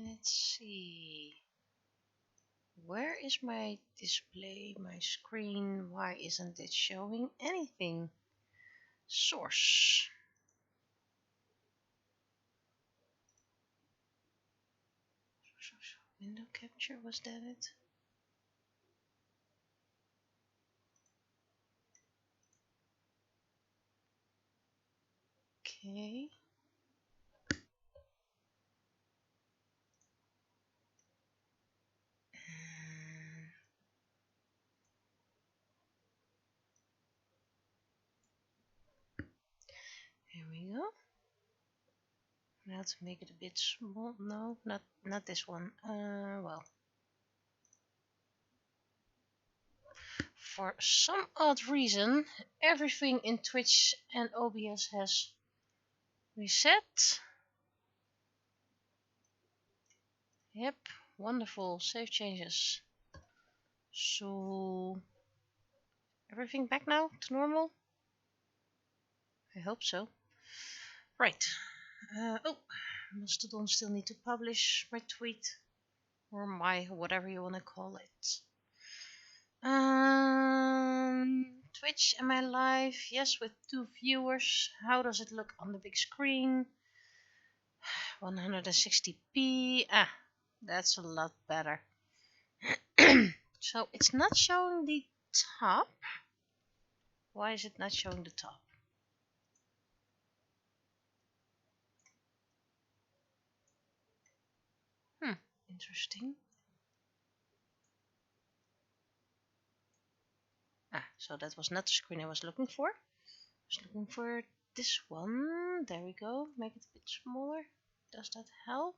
Let's see. Where is my display, my screen? Why isn't it showing anything? Source. Window capture, was that it? Okay. Here we go. Now to make it a bit small. No, not this one. Well, for some odd reason, everything in Twitch and OBS has reset. Yep, wonderful. Save changes. So, everything back now to normal? I hope so. Right. Oh, Mastodon still need to publish my tweet. Or my, whatever you want to call it. Twitch, am I live? Yes, with 2 viewers. How does it look on the big screen? 160p. Ah, that's a lot better. So it's not showing the top. Why is it not showing the top? Interesting. Ah, so that was not the screen I was looking for. I was looking for this one. There we go. Make it a bit smaller. Does that help?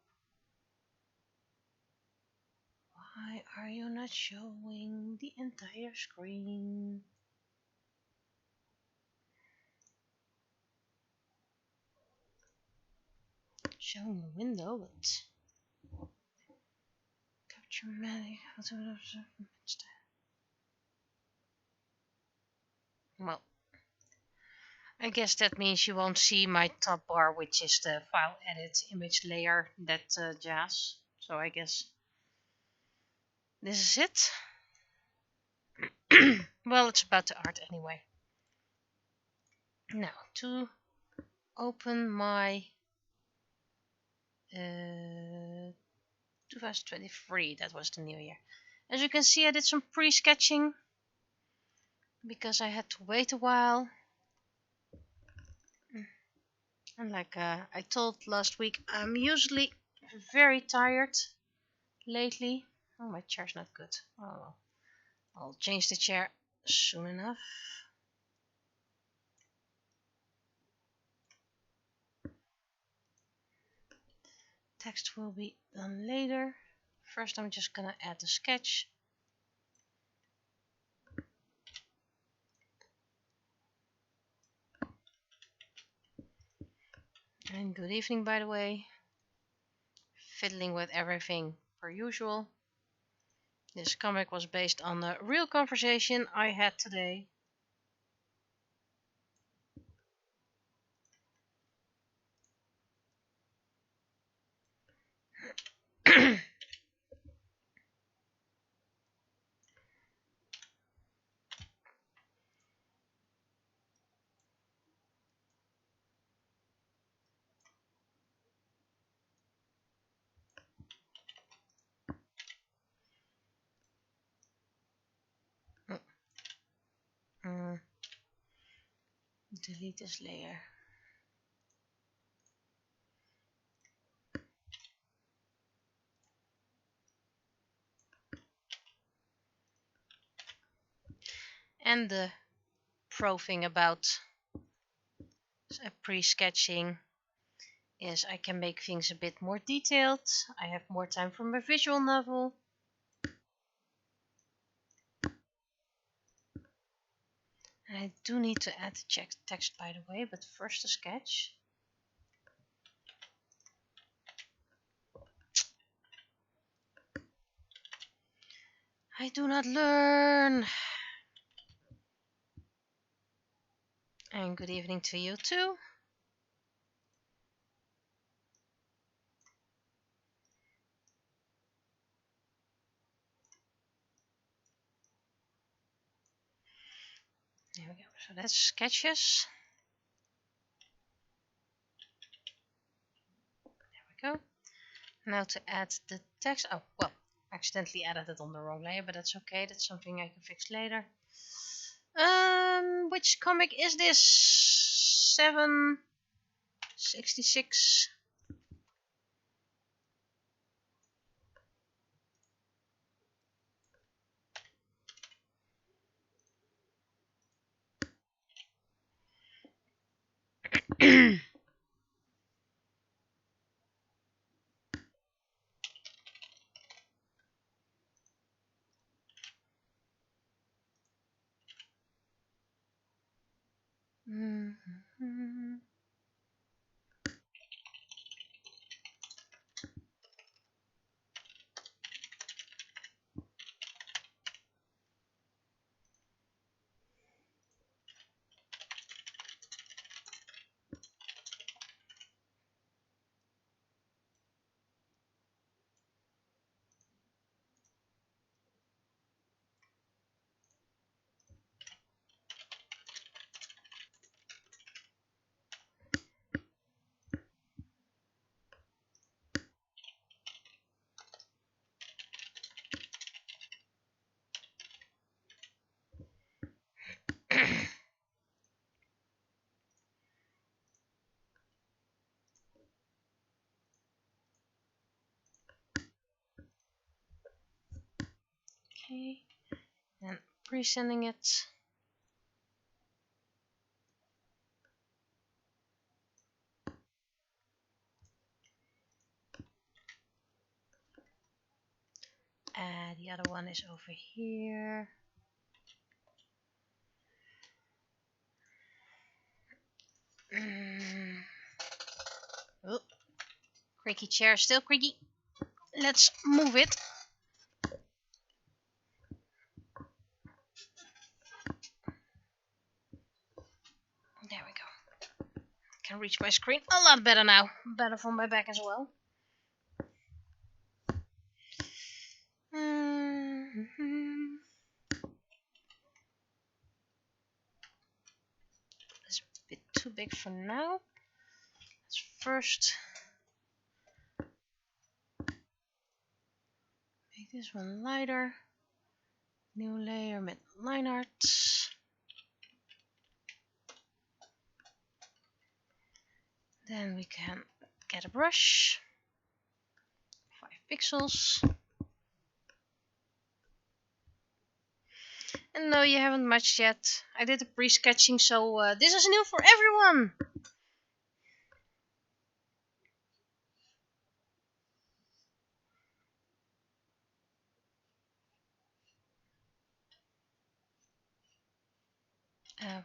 Why are you not showing the entire screen? Showing the window, but capture magic. Well, I guess that means you won't see my top bar, which is the file edit image layer, that jazz. So I guess this is it. Well, it's about the art anyway. Now, to open my 2023, that was the new year. As you can see, I did some pre-sketching because I had to wait a while. And like I told last week, I'm usually very tired lately. Oh, my chair's not good. Oh, well. I'll change the chair soon enough. Text will be done later. First, I'm just gonna add the sketch. And good evening, by the way. Fiddling with everything per usual. This comic was based on a real conversation I had today. Delete this layer. And the pro thing about pre-sketching is I can make things a bit more detailed. I have more time for my visual novel. And I do need to add the text, by the way, but first a sketch. I do not learn. And good evening to you too. There we go. So that's sketches. There we go. Now to add the text. Oh, well, accidentally added it on the wrong layer, but that's okay. That's something I can fix later. Which comic is this? 766. Okay, and pre-sending it. The other one is over here. Oh, creaky chair, still creaky. Let's move it. There we go. Can reach my screen a lot better now. Better for my back as well. It's a bit too big for now. Let's first make this one lighter. New layer with line art. Then we can get a brush. 5 pixels. And no, you haven't much yet. I did the pre-sketching, so this is new for everyone.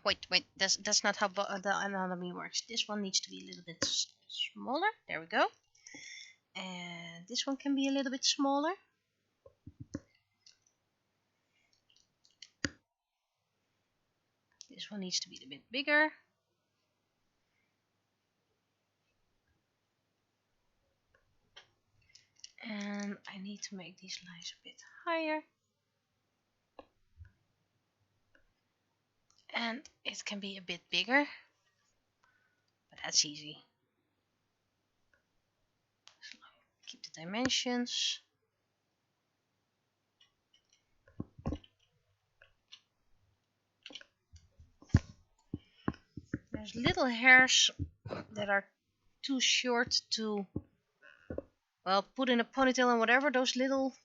Wait, that's not how the anatomy works. This one needs to be a little bit smaller. There we go. And this one can be a little bit smaller. This one needs to be a bit bigger. And I need to make these lines a bit higher. And it can be a bit bigger. But that's easy. So keep the dimensions. There's little hairs that are too short to, well, put in a ponytail and whatever. Those little,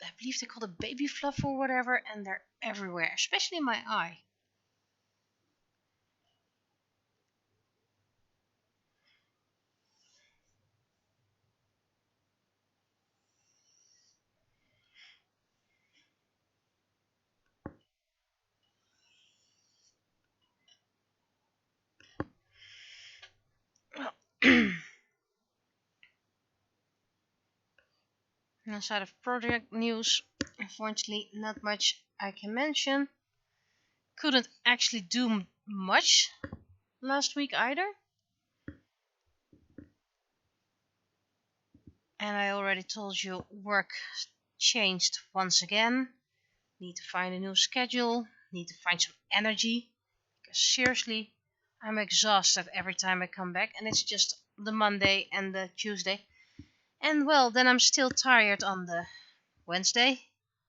I believe they call it baby fluff or whatever, and they're everywhere, especially in my eye. Well, outside of project news, unfortunately, not much I can mention. Couldn't actually do much last week either. And I already told you work changed once again. Need to find a new schedule. Need to find some energy Seriously, I'm exhausted every time I come back, and it's just the Monday and the Tuesday. And well, then I'm still tired on the Wednesday,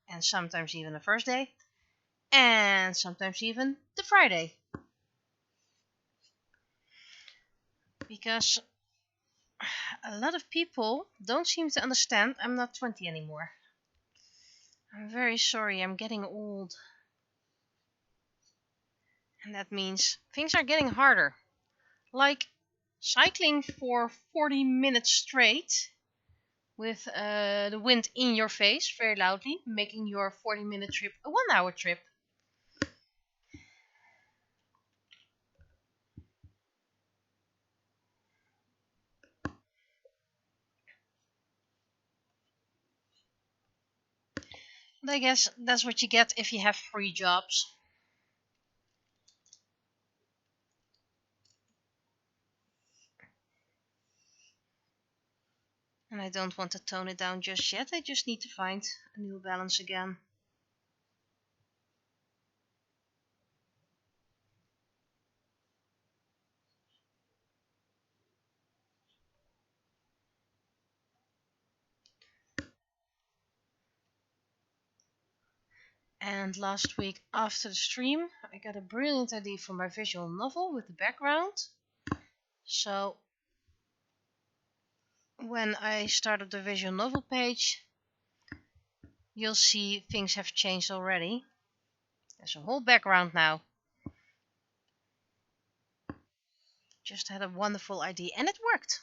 and sometimes even the Thursday, and sometimes even the Friday. Because a lot of people don't seem to understand I'm not 20 anymore. I'm very sorry, I'm getting old. And that means things are getting harder. Like cycling for 40 minutes straight with the wind in your face very loudly, making your 40-minute trip a 1-hour trip. But I guess that's what you get if you have 3 jobs. And I don't want to tone it down just yet. I just need to find a new balance again. And last week after the stream, I got a brilliant idea for my visual novel with the background. So when I started the visual novel page, you'll see things have changed already. There's a whole background now. Just had a wonderful idea and it worked.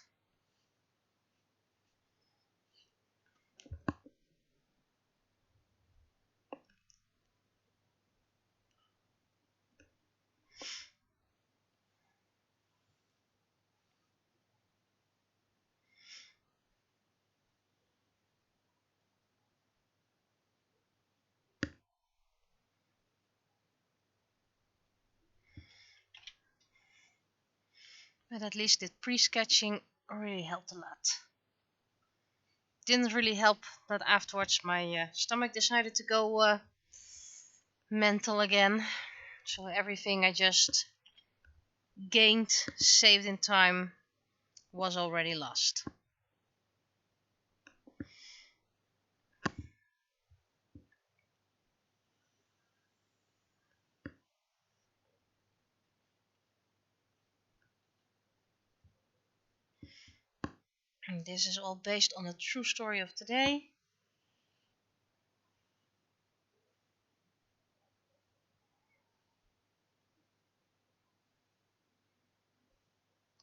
But at least the pre-sketching really helped a lot. Didn't really help that afterwards my stomach decided to go mental again. So everything I just gained, saved in time, was already lost. And this is all based on a true story of today.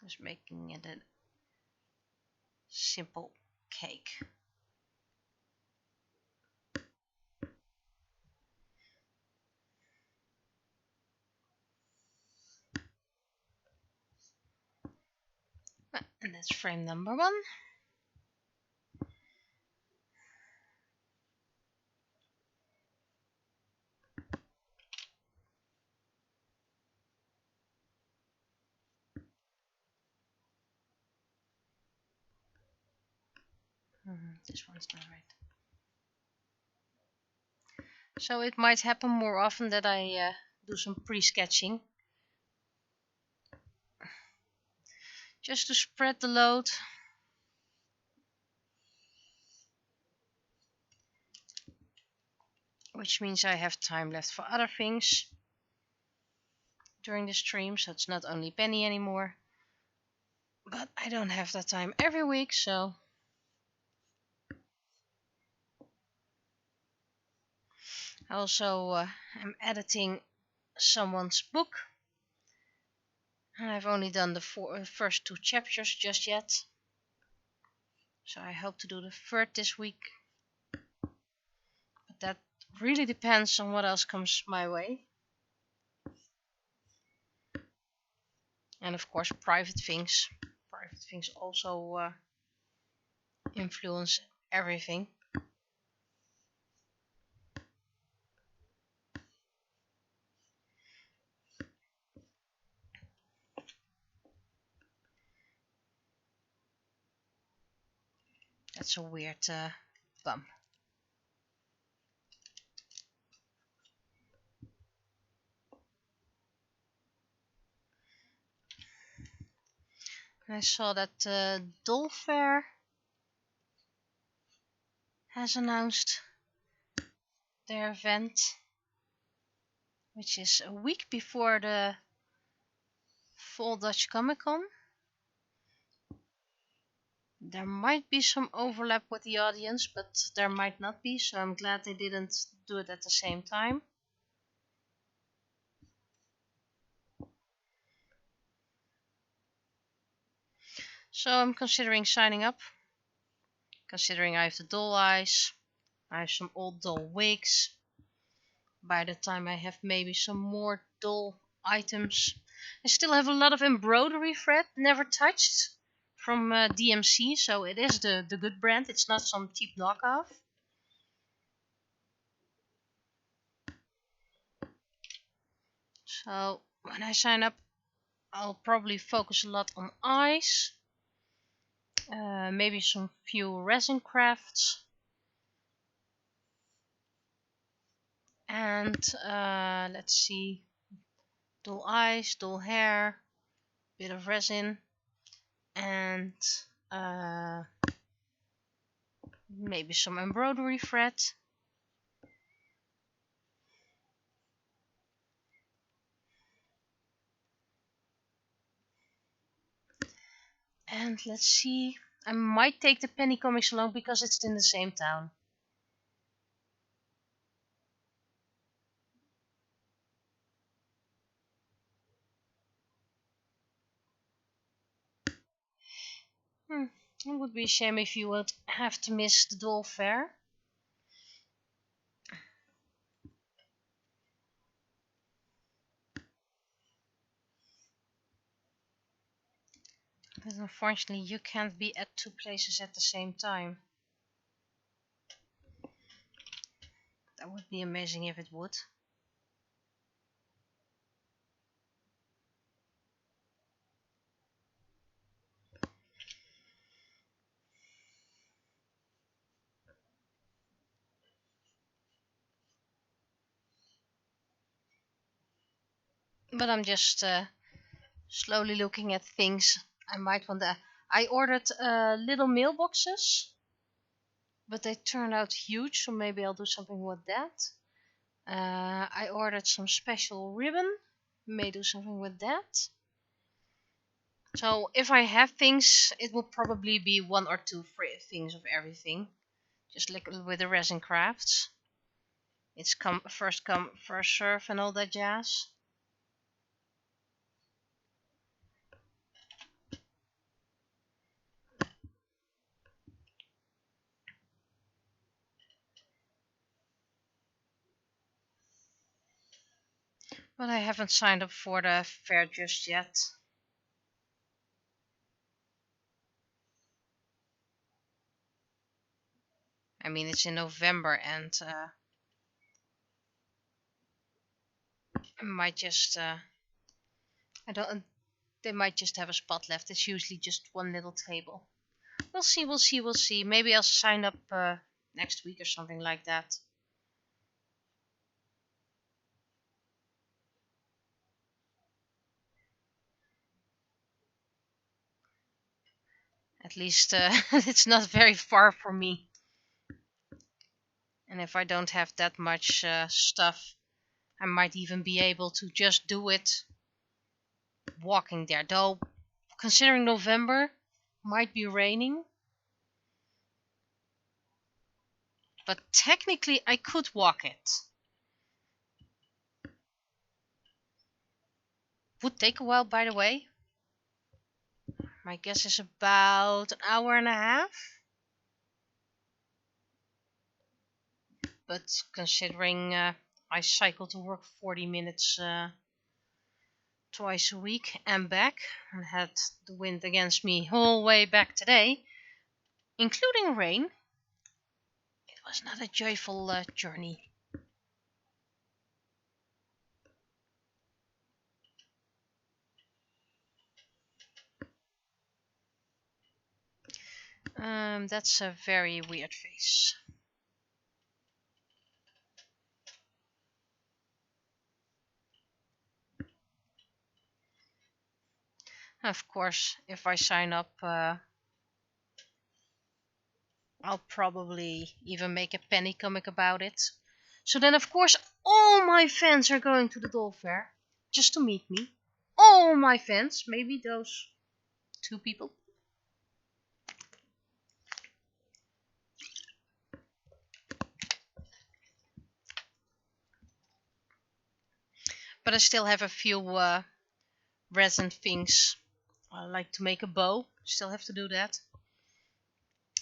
Just making it a simple cake. And that's frame number 1. This one's not right. So it might happen more often that I do some pre-sketching. Just to spread the load. Which means I have time left for other things during the stream, so it's not only Penny anymore. But I don't have that time every week, so I also am editing someone's book. And I've only done the first 2 chapters just yet. So I hope to do the 3rd this week. But that really depends on what else comes my way. And of course private things. Private things also influence everything. That's a weird bump. I saw that Doll Fair has announced their event, which is a week before the Fall Dutch Comic Con. There might be some overlap with the audience, but there might not be, so I'm glad they didn't do it at the same time. So I'm considering signing up, considering I have the doll eyes, I have some old doll wigs. By the time I have maybe some more doll items. I still have a lot of embroidery thread never touched from DMC, so it is the good brand. It's not some cheap knockoff. So when I sign up, I'll probably focus a lot on eyes, maybe some few resin crafts, and let's see, doll eyes, doll hair, bit of resin, and maybe some embroidery thread. And let's see, I might take the penny comics along because it's in the same town. It would be a shame if you would have to miss the doll fair. But unfortunately you can't be at two places at the same time. That would be amazing if it would. But I'm just slowly looking at things I might want to. I ordered little mailboxes, but they turned out huge, so maybe I'll do something with that. I ordered some special ribbon, may do something with that. So if I have things, it will probably be one or two things of everything, just like with the resin crafts. It's come first serve and all that jazz. But I haven't signed up for the fair just yet. I mean, it's in November, and I might just I don't. They might just have a spot left. It's usually just one little table. We'll see. We'll see. We'll see. Maybe I'll sign up next week or something like that. At least it's not very far from me. And if I don't have that much stuff, I might even be able to just do it walking there. Though, considering November, might be raining. But technically, I could walk it. Would take a while, by the way. My guess is about an hour and a half. But considering I cycle to work 40 minutes twice a week and back, and had the wind against me all way back today, including rain, it was not a joyful journey. That's a very weird face. Of course, if I sign up, I'll probably even make a penny comic about it. So then, of course, all my fans are going to the doll fair just to meet me. All my fans, maybe those 2 people. But I still have a few resin things. I like to make a bow. Still have to do that.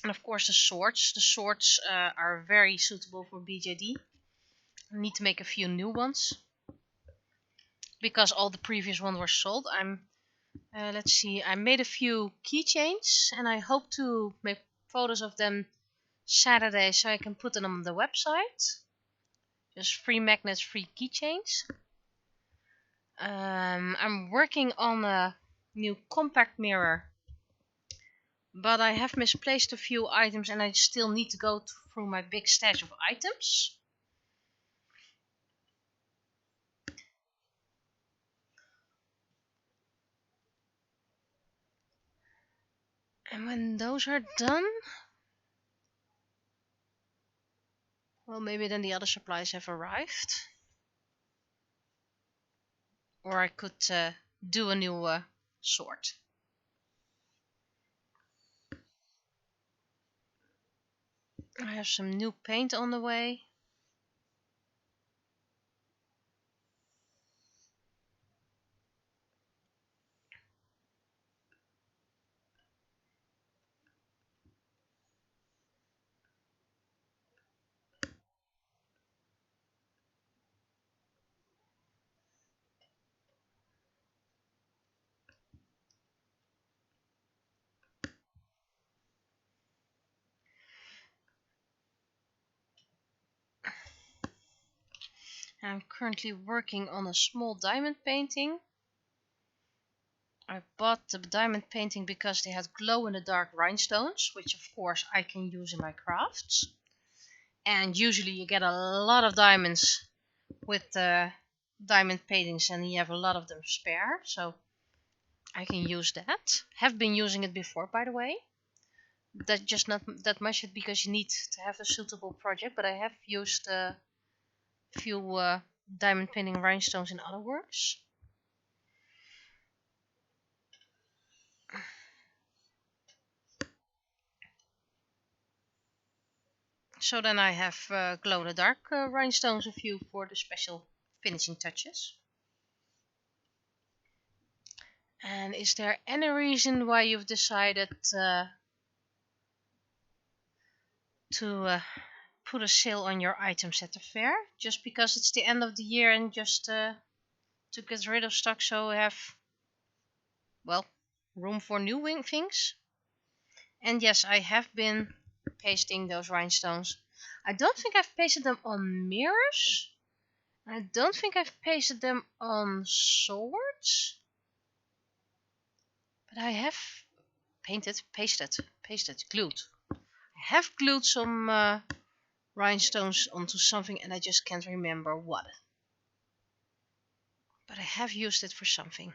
And of course the swords. The swords are very suitable for BJD. I need to make a few new ones. Because all the previous ones were sold. Let's see. I made a few keychains. And I hope to make photos of them Saturday so I can put them on the website. Just free magnets, free keychains. I'm working on a new compact mirror, but I have misplaced a few items and I still need to go through my big stash of items. And when those are done, well, maybe then the other supplies have arrived. Or I could do a new sword. I have some new paint on the way. I'm currently working on a small diamond painting. I bought the diamond painting because they had glow-in-the-dark rhinestones, which of course I can use in my crafts. And usually you get a lot of diamonds with diamond paintings and you have a lot of them spare, so I can use that. Have been using it before, by the way. That just not that much because you need to have a suitable project, but I have used a few diamond painting rhinestones in other works. So then I have glow-in-the-dark rhinestones, a few for the special finishing touches. And is there any reason why you've decided to put a sale on your items at the fair? Just because it's the end of the year and just to get rid of stock so we have, well, room for new things? And yes, I have been pasting those rhinestones. I don't think I've pasted them on mirrors. I don't think I've pasted them on swords. But I have pasted, glued. I have glued some rhinestones onto something and I just can't remember what. But I have used it for something.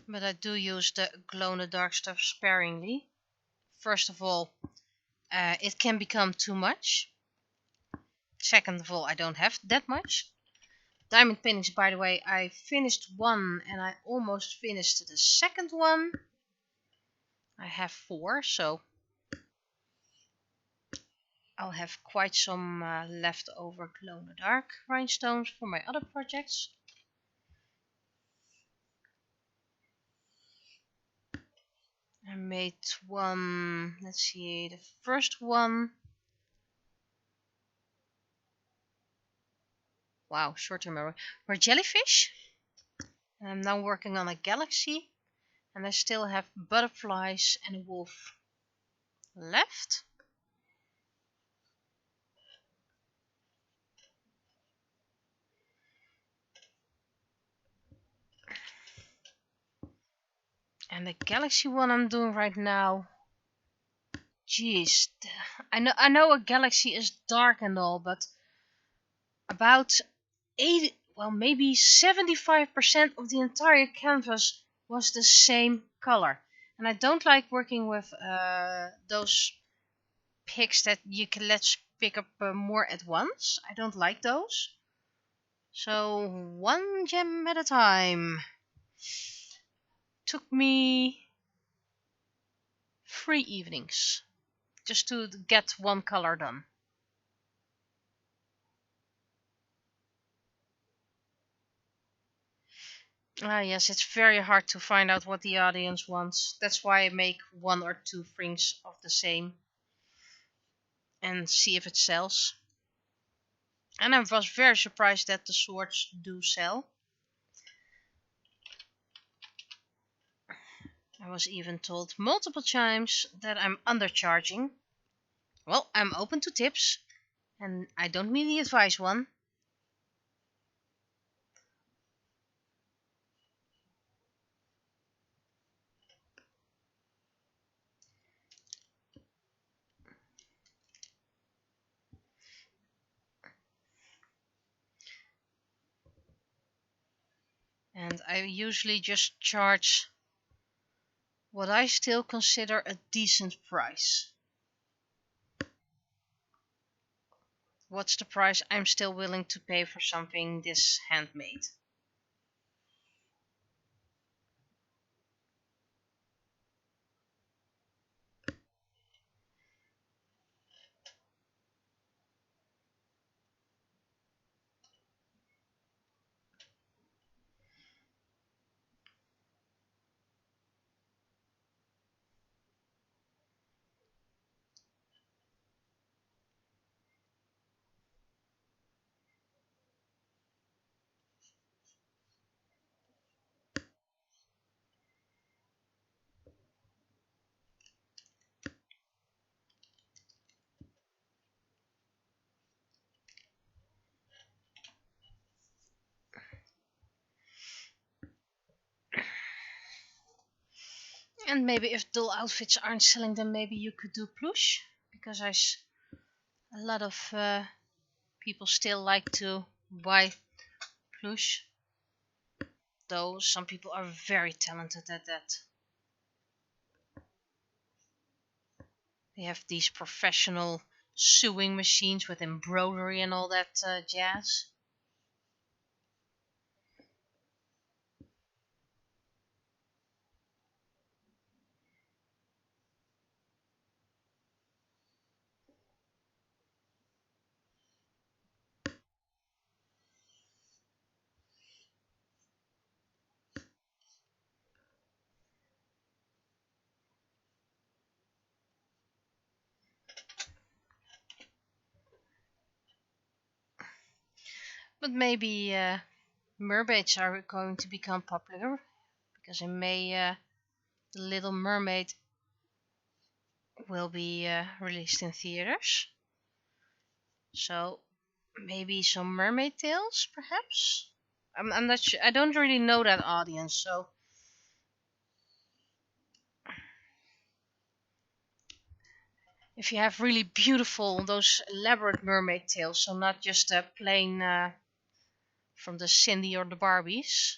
But I do use the glow-in-the-dark stuff sparingly. First of all, it can become too much. Second of all, I don't have that much. Diamond paintings, by the way, I finished one and I almost finished the second one. I have 4, so I'll have quite some leftover glow-in-the-dark rhinestones for my other projects. I made one, let's see, the first one. Wow, short-term memory. Were jellyfish. And I'm now working on a galaxy. And I still have butterflies and a wolf left. And the galaxy one I'm doing right now. Jeez, I know a galaxy is dark and all, but about 80, well maybe 75% of the entire canvas was the same color. And I don't like working with those picks that you can let's pick up more at once. I don't like those. So one gem at a time. Took me 3 evenings just to get one color done. Ah, yes, it's very hard to find out what the audience wants. That's why I make 1 or 2 things of the same and see if it sells. And I was very surprised that the swords do sell. I was even told multiple times that I'm undercharging. Well, I'm open to tips, and I don't mean the advice one. And I usually just charge what I still consider a decent price. What's the price I'm still willing to pay for something this handmade? And maybe if dull outfits aren't selling, then maybe you could do plush, because a lot of people still like to buy plush, though some people are very talented at that. They have these professional sewing machines with embroidery and all that jazz. But maybe mermaids are going to become popular, because in May The Little Mermaid will be released in theaters. So maybe some mermaid tales, perhaps. I'm not sure. I don't really know that audience, so if you have really beautiful, those elaborate mermaid tales, so not just a plain from the Cindy or the Barbies.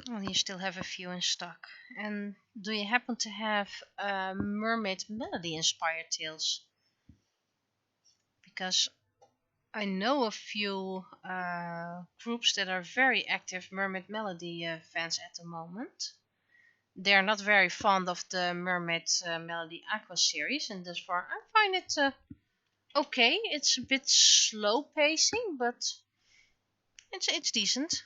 Well, you still have a few in stock. And do you happen to have mermaid melody inspired tales? Because I know a few groups that are very active Mermaid Melody fans at the moment. They are not very fond of the Mermaid Melody Aqua series, and thus far I find it okay. It's a bit slow pacing, but it's decent.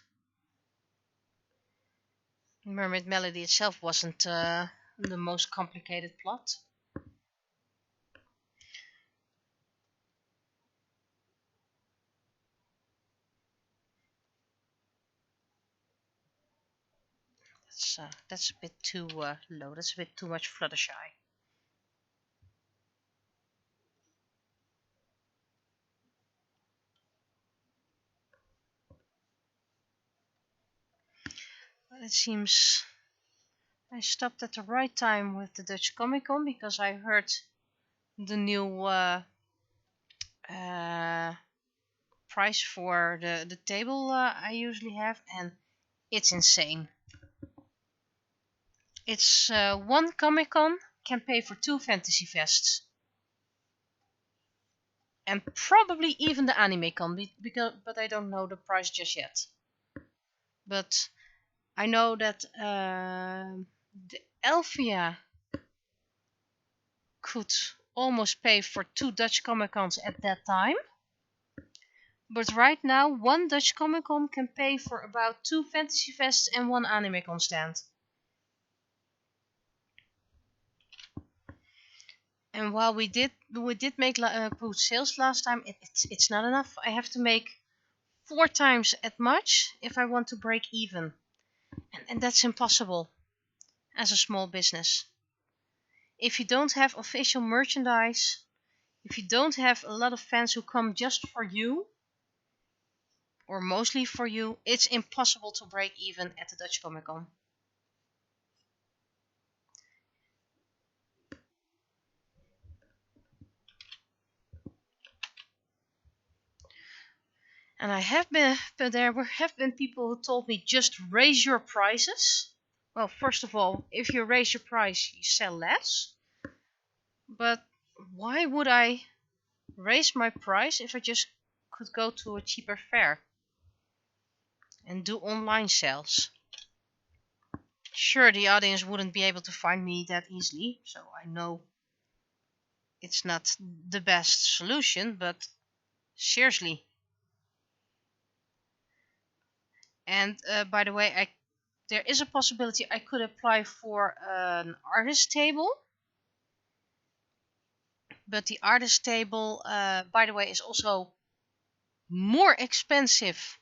Mermaid Melody itself wasn't the most complicated plot. That's a bit too low. That's a bit too much Fluttershy. But it seems I stopped at the right time with the Dutch Comic Con because I heard the new uh, price for the table I usually have, and it's insane. It's one Comic Con can pay for 2 Fantasy Fests. And probably even the Anime Con, but I don't know the price just yet. But I know that the Elfia could almost pay for 2 Dutch Comic Cons at that time. But right now, one Dutch Comic Con can pay for about 2 Fantasy Fests and 1 Anime Con stand. And while we did make good sales last time, it's not enough. I have to make 4 times as much if I want to break even. And that's impossible as a small business. If you don't have official merchandise, if you don't have a lot of fans who come just for you, or mostly for you, it's impossible to break even at the Dutch Comic Con. And there have been people who told me just raise your prices. Well, first of all, if you raise your price, you sell less. But why would I raise my price if I just could go to a cheaper fair and do online sales? Sure, the audience wouldn't be able to find me that easily, so I know it's not the best solution, but seriously. And by the way, there is a possibility I could apply for an artist table. But the artist table, by the way, is also more expensive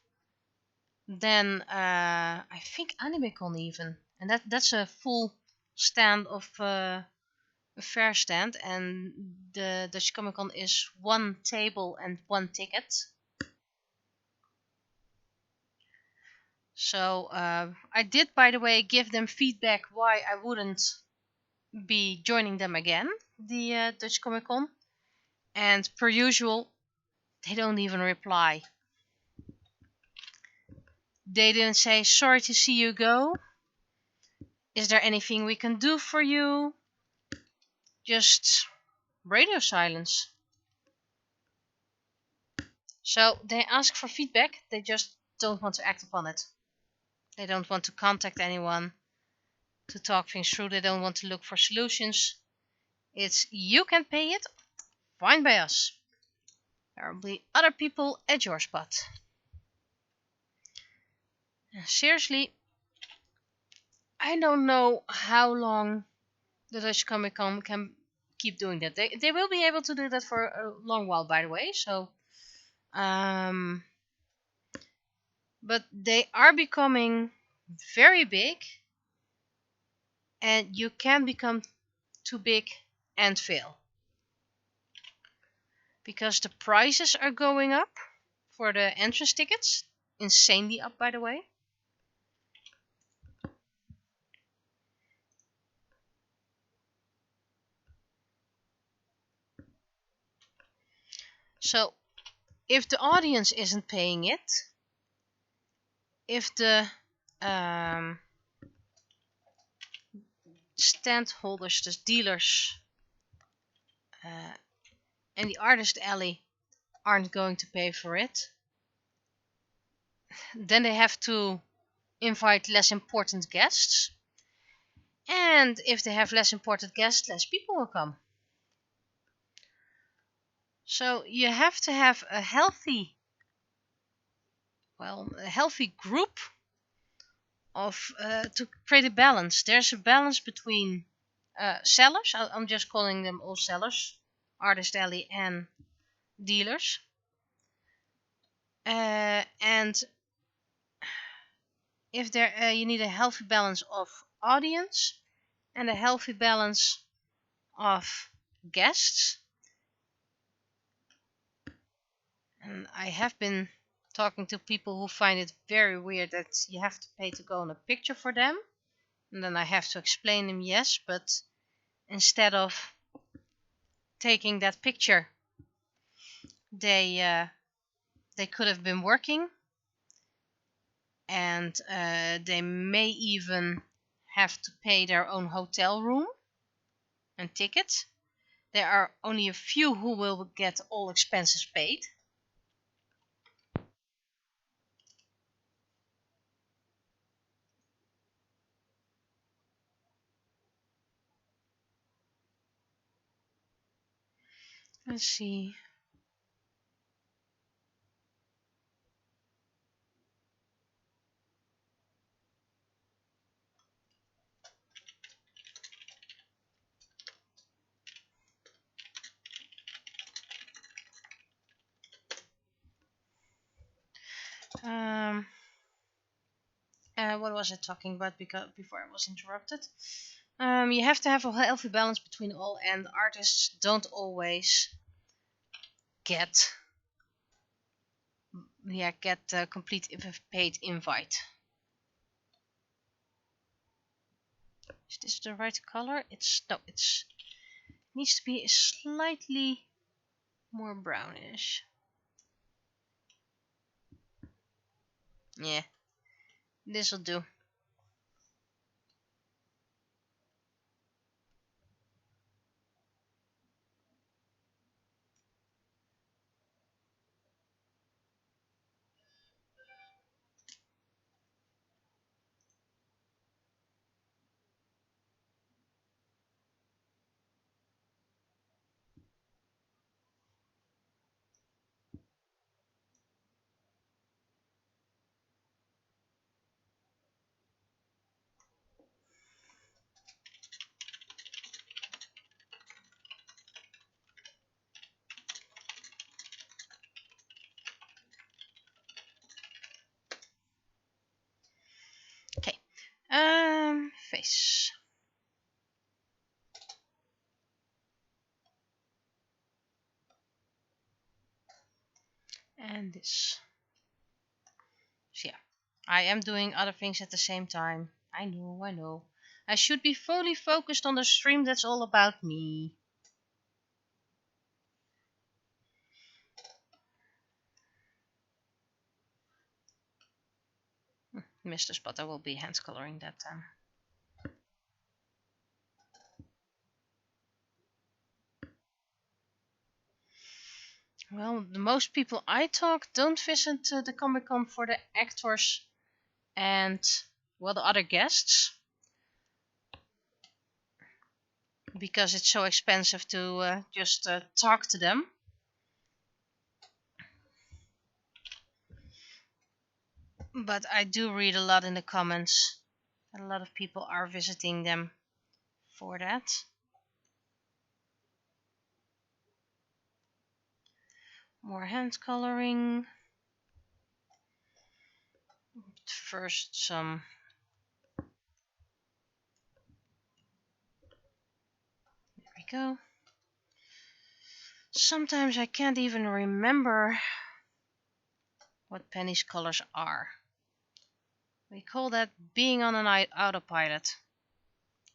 than I think AnimeCon even. And that's a full stand of a fair stand. And the Dutch Comic Con is 1 table and 1 ticket. So I did, by the way, give them feedback why I wouldn't be joining them again, the Dutch Comic Con. And per usual, they don't even reply. They didn't say, sorry to see you go. Is there anything we can do for you? Just radio silence. So they ask for feedback, they just don't want to act upon it. They don't want to contact anyone to talk things through. They don't want to look for solutions. It's you can pay it, fine by us. There will be other people at your spot. Seriously, I don't know how long the Dutch Comic Con can keep doing that. They will be able to do that for a long while, by the way. So, but they are becoming very big, and you can become too big and fail because the prices are going up for the entrance tickets, insanely up, by the way. So, if the audience isn't paying it, if the stand holders, the dealers, and the artist alley aren't going to pay for it, then they have to invite less important guests. And if they have less important guests, less people will come. So you have to have a healthy group of to create a balance. There's a balance between sellers. I'm just calling them all sellers, Artist Alley and dealers. And if there you need a healthy balance of audience and a healthy balance of guests. And I have been talking to people who find it very weird that you have to pay to go on a picture for them. And then I have to explain them, yes, but instead of taking that picture, they could have been working, and they may even have to pay their own hotel room and ticket. There are only a few who will get all expenses paid. Let's see. What was I talking about before I was interrupted? You have to have a healthy balance between all, and artists don't always get a complete paid invite. Is this the right color? It's needs to be slightly more brownish. Yeah, this'll do. Okay. Face. And this. So yeah, I am doing other things at the same time. I know. I should be fully focused on the stream that's all about me. Missed the spot. I will be hand coloring that time. Well, the most people I talk don't visit the Comic Con for the actors and the other guests, because it's so expensive to just talk to them. But I do read a lot in the comments. A lot of people are visiting them for that. More hand coloring. First some. There we go. Sometimes I can't even remember what Penny's colors are. We call that being on an autopilot.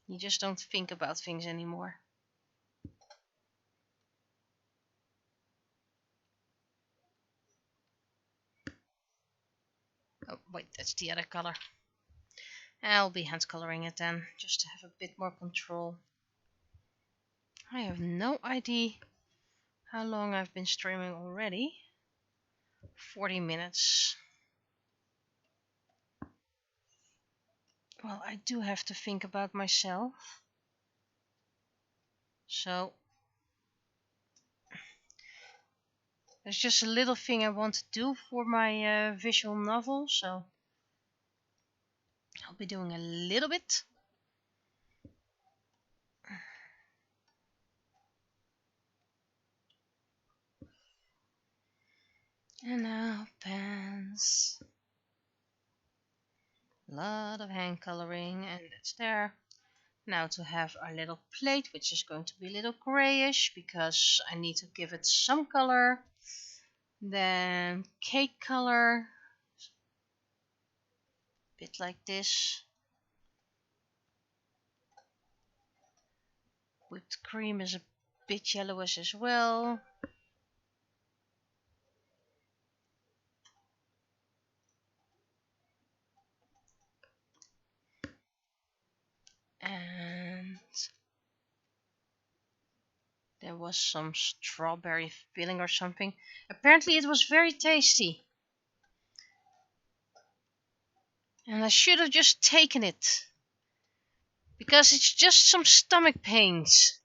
You just don't think about things anymore. Oh, wait, that's the other color. I'll be hand coloring it then, just to have a bit more control. I have no idea how long I've been streaming already. 40 minutes. Well, I do have to think about myself. So, There's just a little thing I want to do for my visual novel, so I'll be doing a little bit. And now pens. A lot of hand coloring, and it's there. Now to have our little plate, which is going to be a little grayish because I need to give it some color. Then cake color, a bit like this. Whipped cream is a bit yellowish as well. And there was some strawberry filling or something. Apparently it was very tasty. And I should have just taken it. Because it's just some stomach pains.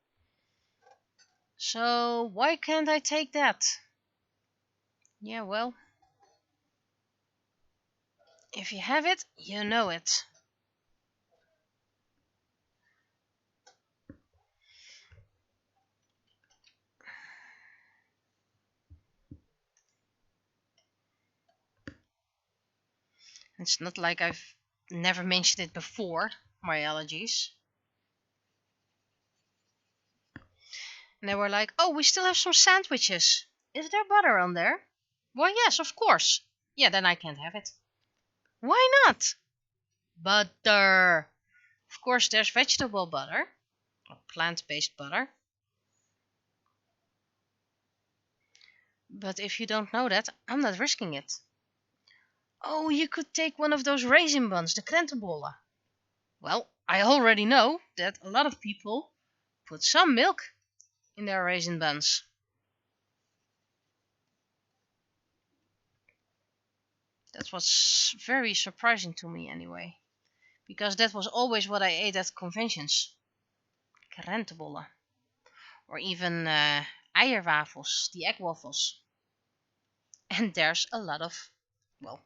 So why can't I take that? Yeah, well. If you have it, you know it. It's not like I've never mentioned it before, my allergies. And they were like, oh, we still have some sandwiches. Is there butter on there? Well, yes, of course. Yeah, then I can't have it. Why not? Butter. Of course, there's vegetable butter. Or plant-based butter. But if you don't know that, I'm not risking it. Oh, you could take one of those raisin buns, the krentenbollen. Well, I already know that a lot of people put some milk in their raisin buns. That was very surprising to me anyway, because that was always what I ate at conventions. Krentenbollen. Or even eierwafels, the egg waffles. And there's a lot of, well,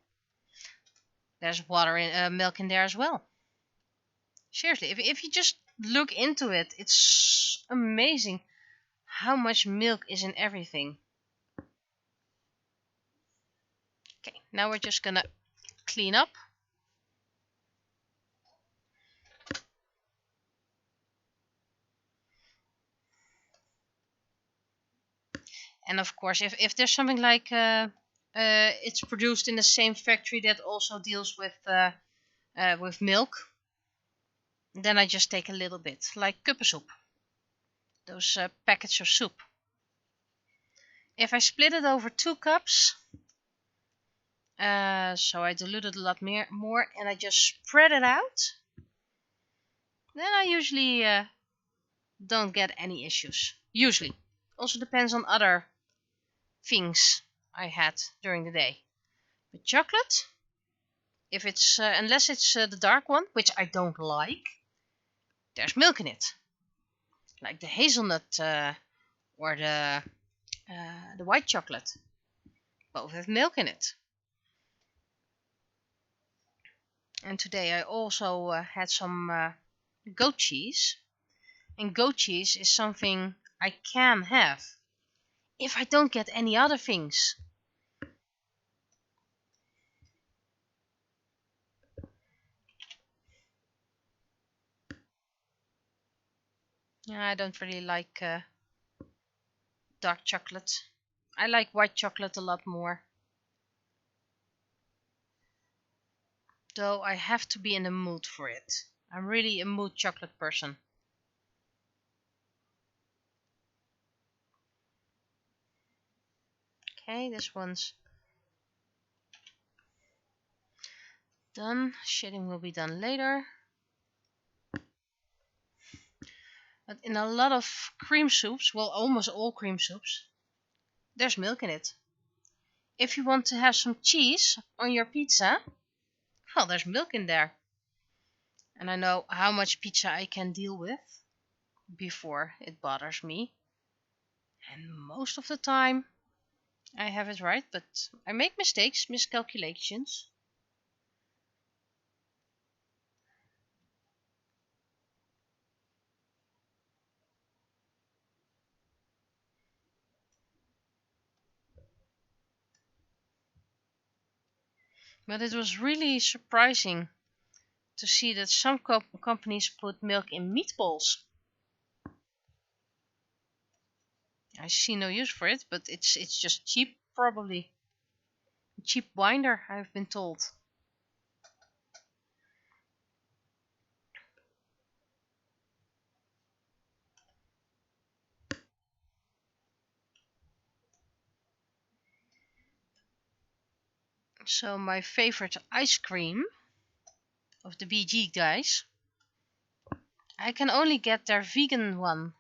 there's milk in there as well. Seriously, if you just look into it, it's amazing how much milk is in everything. Okay, now we're just gonna clean up. And of course, if there's something like it's produced in the same factory that also deals with milk, then I just take a little bit, like kuppensoep, those packets of soup. If I split it over 2 cups, so I dilute it a lot more, and I just spread it out, then I usually don't get any issues. Usually. Also depends on other things I had during the day. But chocolate, if it's unless it's the dark one, which I don't like, there's milk in it. Like the hazelnut or the white chocolate. Both have milk in it. And today I also had some goat cheese. And goat cheese is something I can have if I don't get any other things. Yeah, I don't really like dark chocolate. I like white chocolate a lot more. Though I have to be in the mood for it. I'm really a mood chocolate person. Okay, this one's done. Shading will be done later. But in a lot of cream soups, well, almost all cream soups, there's milk in it. If you want to have some cheese on your pizza, well, there's milk in there. And I know how much pizza I can deal with before it bothers me. And most of the time, I have it right, but I make mistakes, miscalculations. But it was really surprising to see that some companies put milk in meatballs. I see no use for it, but it's just cheap, probably. Cheap binder, I've been told. So my favorite ice cream of the BG guys, I can only get their vegan one.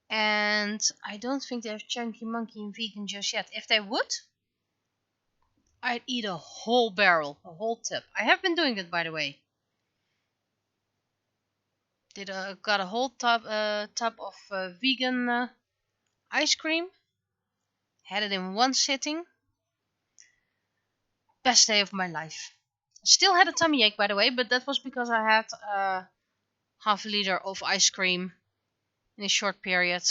And I don't think they have Chunky Monkey in vegan just yet. If they would, I'd eat a whole barrel, a whole tub. I have been doing that, by the way. Got a whole tub of vegan ice cream. Had it in one sitting. Best day of my life. Still had a tummy ache, by the way, but that was because I had half a liter of ice cream in a short period.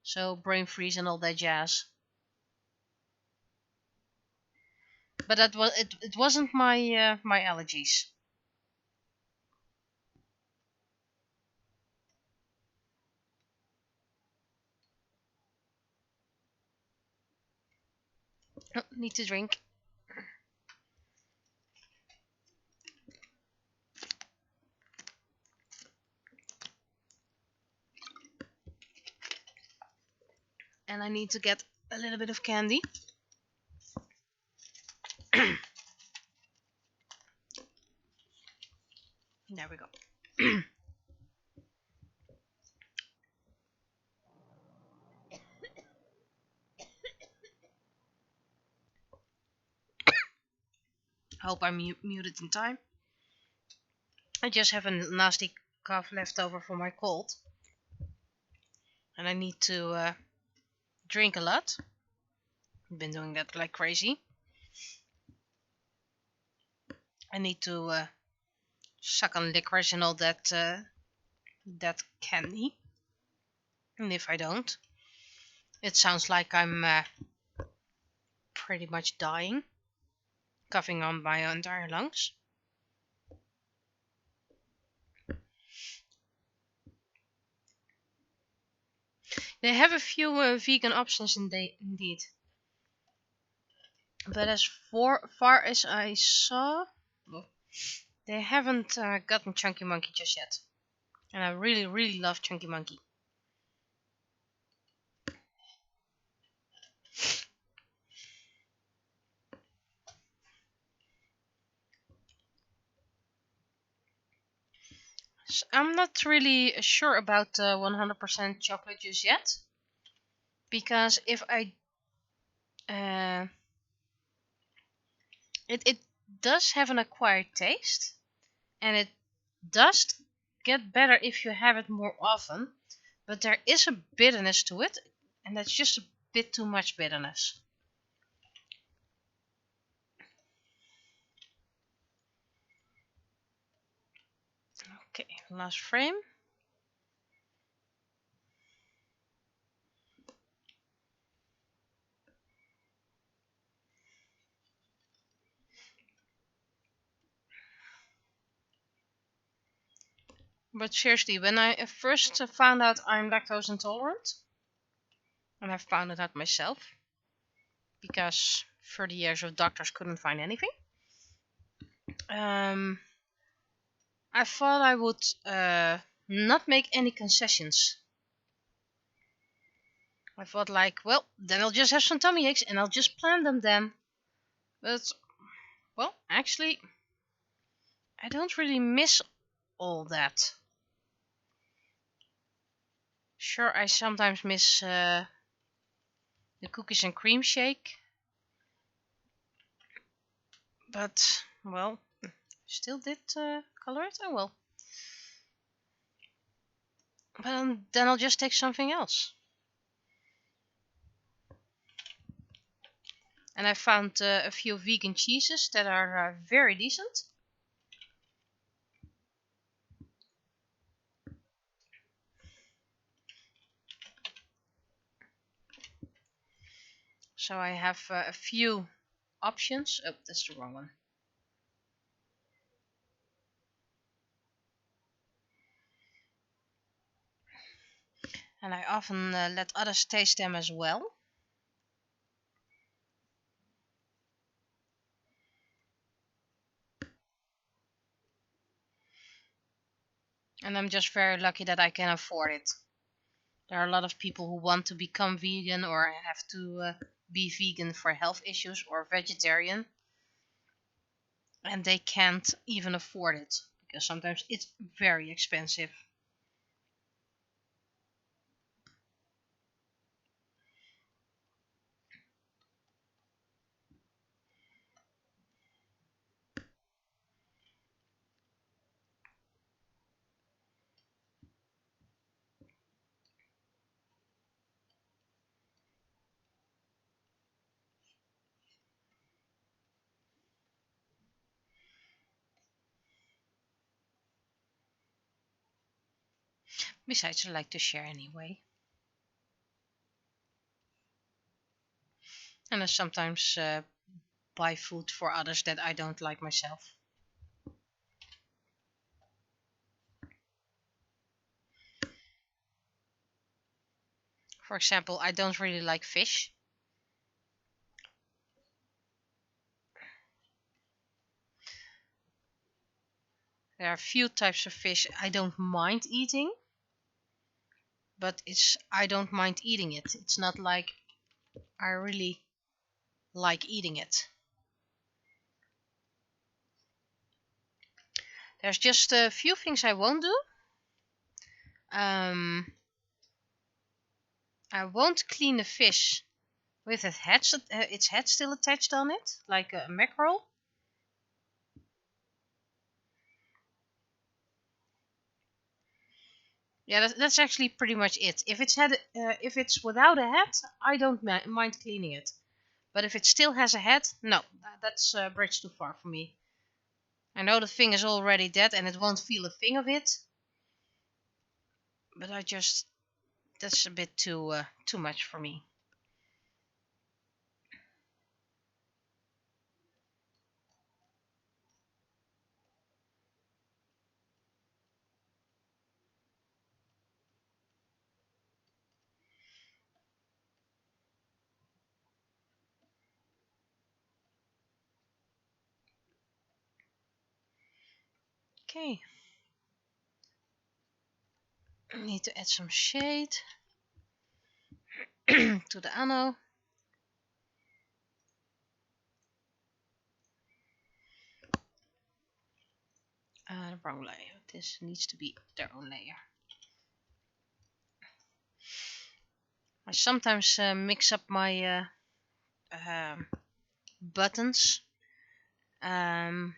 So brain freeze and all that jazz. But that was it wasn't my my allergies. Oh, need to drink. And I need to get a little bit of candy. There we go. Hope I muted in time. I just have a nasty cough left over from my cold. And I need to drink a lot. I've been doing that like crazy. I need to suck on licorice and all that that candy. And if I don't, it sounds like I'm pretty much dying. Coughing on my entire lungs. They have a few vegan options indeed. But as far as I saw, they haven't gotten Chunky Monkey just yet. And I really, really love Chunky Monkey. So I'm not really sure about 100% chocolate just yet. Because if I... it does have an acquired taste. And it does get better if you have it more often. But there is a bitterness to it. And that's just a bit too much bitterness. Okay, last frame. But seriously, when I first found out I'm lactose intolerant, and I found it out myself, because 30 years of doctors couldn't find anything, I thought I would not make any concessions. I thought like, well, then I'll just have some tummy aches and I'll just plan them then. But, well, actually, I don't really miss all that. Sure, I sometimes miss the cookies and cream shake. But, well, still did color it? Oh well. But then I'll just take something else. And I found a few vegan cheeses that are very decent. So I have a few options. Oh, that's the wrong one. And I often let others taste them as well. And I'm just very lucky that I can afford it. There are a lot of people who want to become vegan or have to be vegan for health issues or vegetarian. And they can't even afford it because sometimes it's very expensive. Besides, I like to share anyway. And I sometimes buy food for others that I don't like myself. For example, I don't really like fish. There are a few types of fish I don't mind eating, but I don't mind eating it. It's not like I really like eating it. There's just a few things I won't do. I won't clean a fish with its head still attached on it, like a mackerel. Yeah, that's actually pretty much it. If it's without a head, I don't mind cleaning it. But if it still has a head, no, that's a bridge too far for me. I know the thing is already dead and it won't feel a thing of it, but that's a bit too much for me. Okay, I need to add some shade to the ano. The wrong layer. This needs to be their own layer. I sometimes mix up my buttons, um,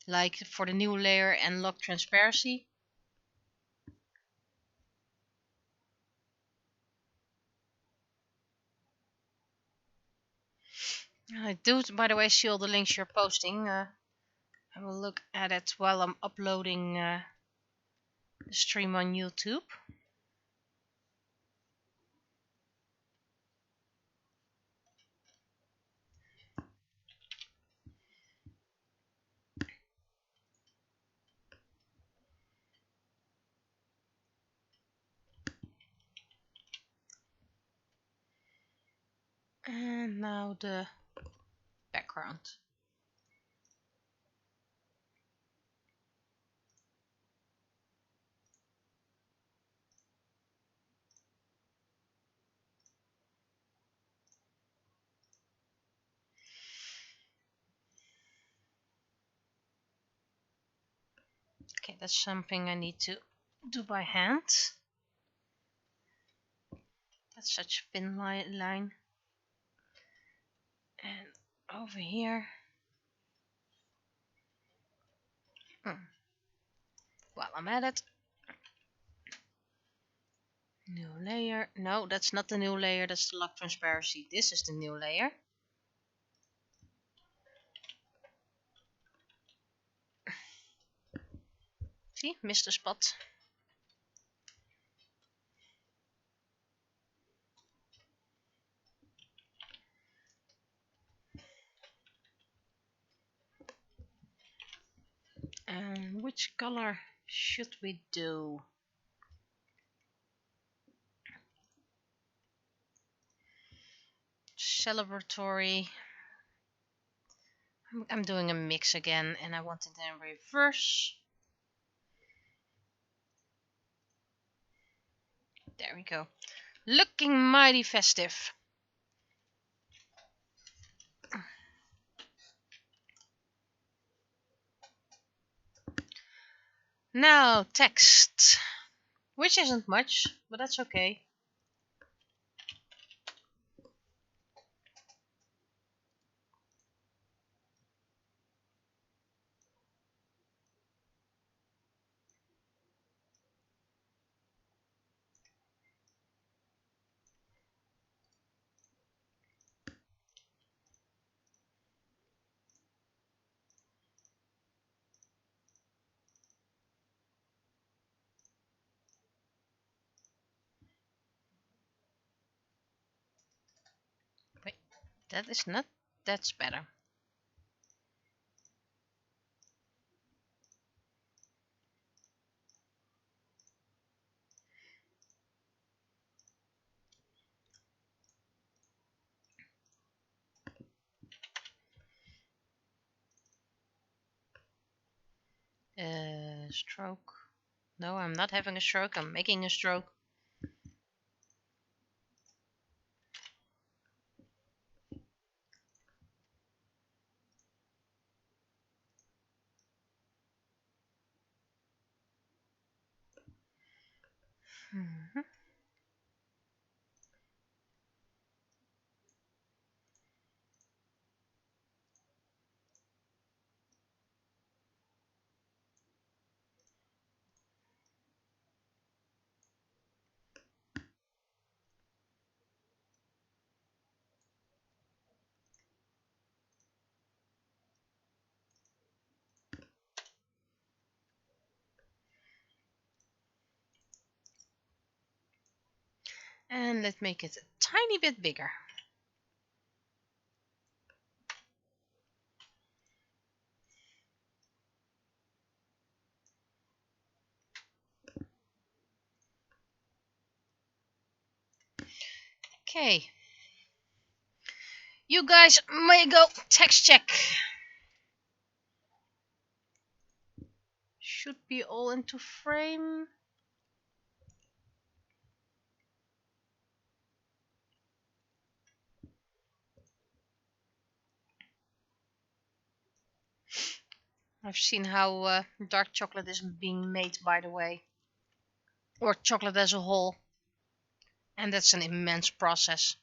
like for the new layer and lock transparency. I do, by the way, see all the links you're posting. I will look at it while I'm uploading the stream on YouTube. And now the background. Okay, that's something I need to do by hand. That's such a thin line. And over here. While I'm at it. New layer. No, that's not the new layer. That's the lock transparency. This is the new layer. See, missed a spot. And which color should we do? Celebratory. I'm doing a mix again, and I want it in reverse. There we go. Looking mighty festive. Now text, which isn't much, but that's okay. Wait, that is not, that's better. Stroke. No, I'm not having a stroke, I'm making a stroke. Mm-hmm. And let's make it a tiny bit bigger. Okay. You guys may go text check. Should be all into frame. I've seen how dark chocolate is being made, by the way. Or chocolate as a whole. And that's an immense process.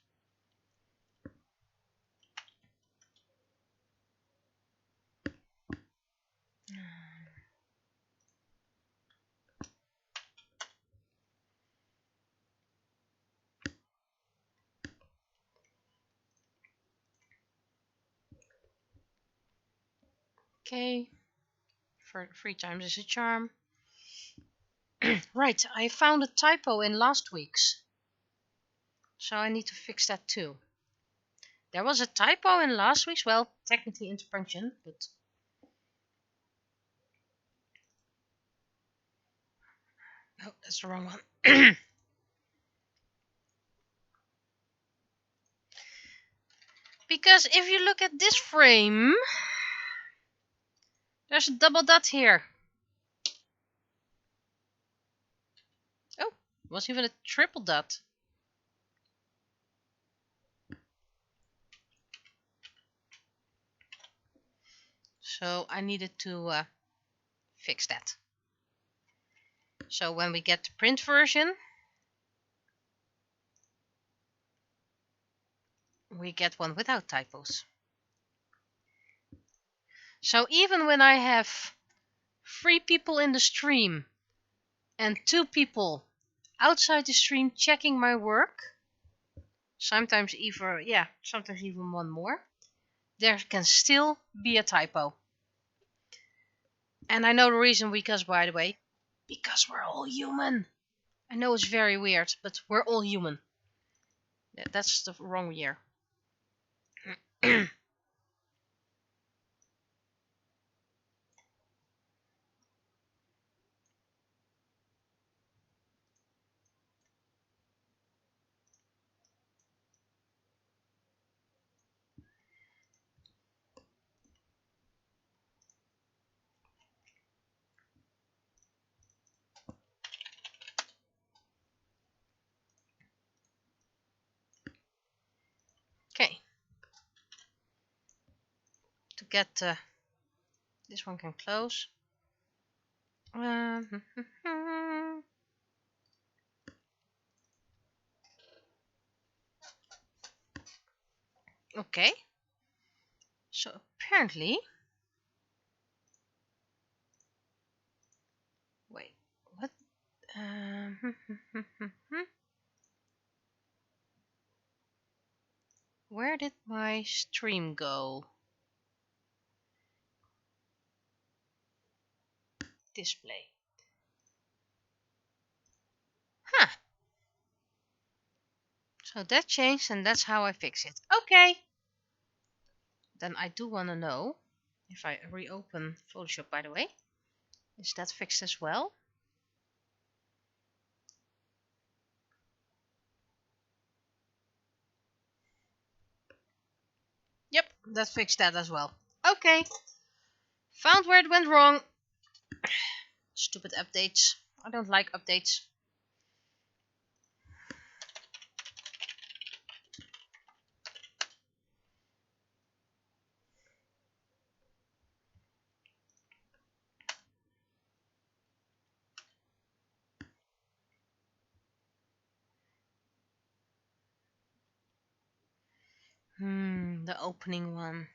Okay. For 3 times is a charm. Right, I found a typo in last week's. So I need to fix that too. There was a typo in last week's, well, technically interpunction, but... Oh, that's the wrong one. Because if you look at this frame, there's a double dot here. Oh, it was even a triple dot. So I needed to fix that. So when we get the print version, we get one without typos. So even when I have 3 people in the stream and 2 people outside the stream checking my work, sometimes even one more, there can still be a typo. And I know the reason because, by the way, Because we're all human. I know it's very weird, but we're all human. Yeah, that's the wrong year. Okay. To get this one can close. Okay. So apparently, wait, what? Where did my stream go? Display. Huh. So that changed, and that's how I fix it. Okay. Then I do want to know, if I reopen Photoshop, by the way, is that fixed as well? Yep, that fixed that as well. Okay. Found where it went wrong. Stupid updates. I don't like updates. The opening one.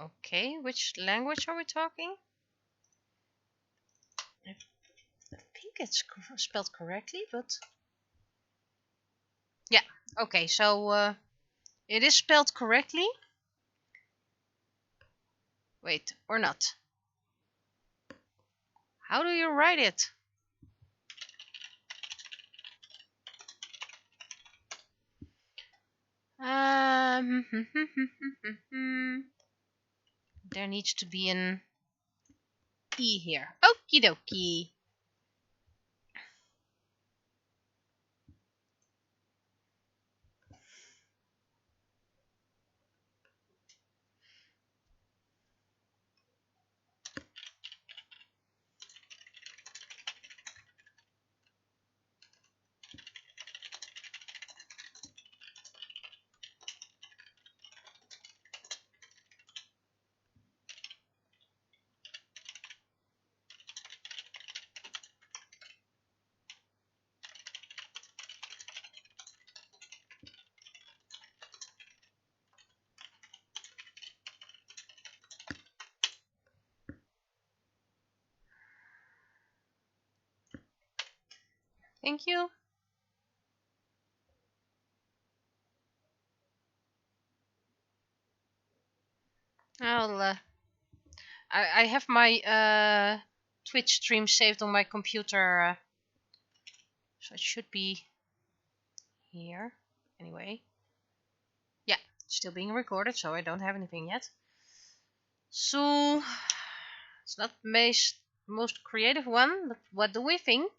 Okay, which language are we talking? I think it's spelled correctly, but yeah. Okay, so it is spelled correctly. Wait, or not? How do you write it? There needs to be an E here. Okie dokie. Thank you. I have my Twitch stream saved on my computer, so it should be here. Anyway, yeah, still being recorded, so I don't have anything yet. So it's not the most creative one, but what do we think?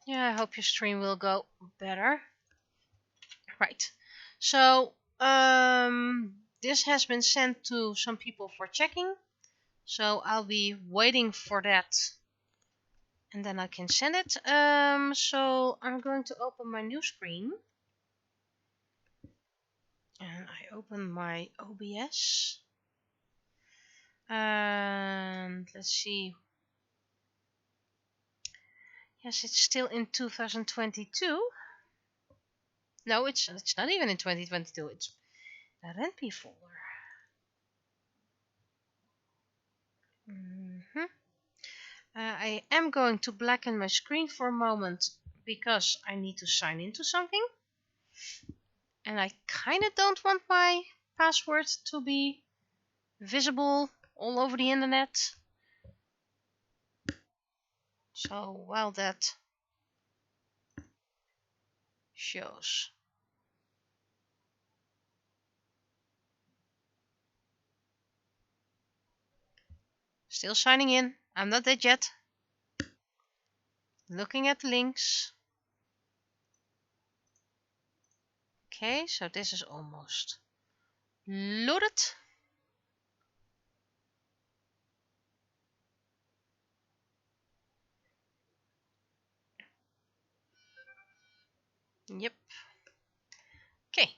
Yeah, I hope your stream will go better. Right. So this has been sent to some people for checking, so I'll be waiting for that, and then I can send it. So I'm going to open my new screen, and I open my OBS, and let's see. Yes, it's still in 2022. No, it's not even in 2022. It's the RenP folder. I am going to blacken my screen for a moment because I need to sign into something. And I kind of don't want my password to be visible all over the internet. So while that shows. Still signing in. I'm not dead yet. Looking at the links. Okay, so this is almost loaded. Yep. Okay.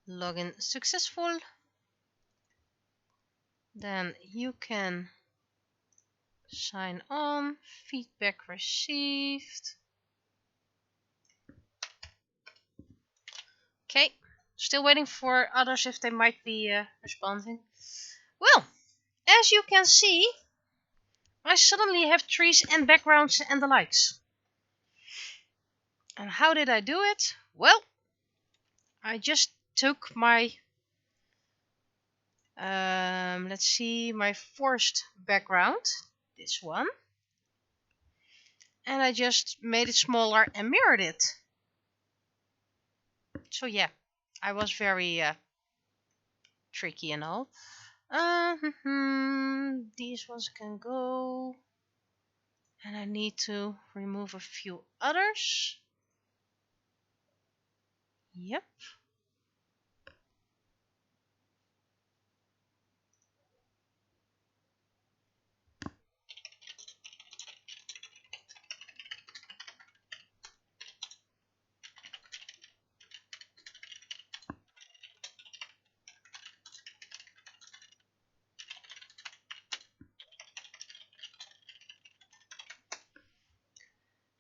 Login successful. Then you can sign on. Feedback received. Okay. Still waiting for others if they might be responding. Well, as you can see, I suddenly have trees and backgrounds and the likes. And how did I do it? Well, I just took my, let's see, my forest background, this one, and I just made it smaller and mirrored it. So yeah, I was very tricky and all. These ones can go. And I need to remove a few others. Yep.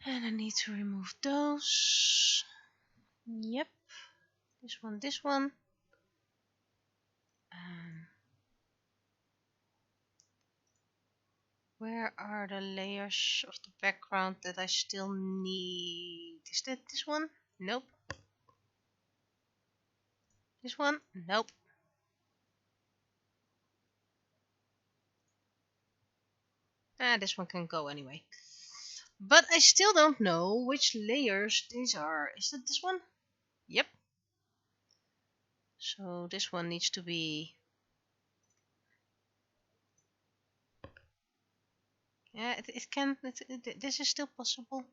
And I need to remove those. Yep. This one. Where are the layers of the background that I still need? Is that this one? Nope. This one? Nope. This one can go anyway. But I still don't know which layers these are. Is it this one? Yep. So this one needs to be... Yeah, it can... this is still possible.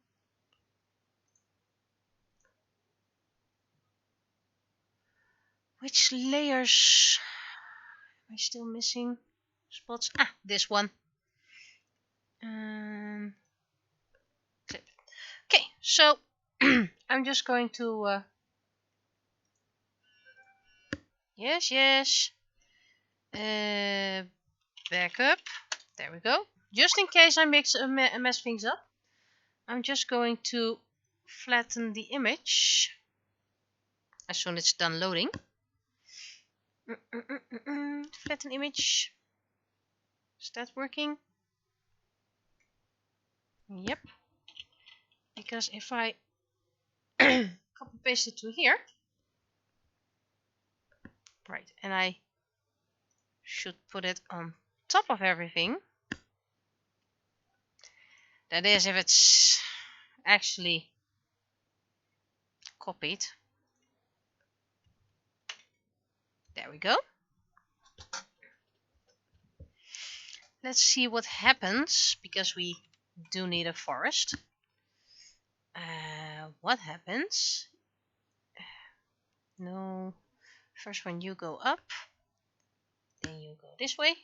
Which layers am I still missing? Spots. Ah, this one. Okay, so I'm just going to yes, back up. There we go. Just in case I mess things up, I'm just going to flatten the image as soon as it's done loading. Flatten image. Is that working? Yep. Because if I copy paste it to here, right, and I should put it on top of everything. That is, if it's actually copied. There we go. Let's see what happens, because we do need a forest. What happens? No. First when you go up, then you go this way.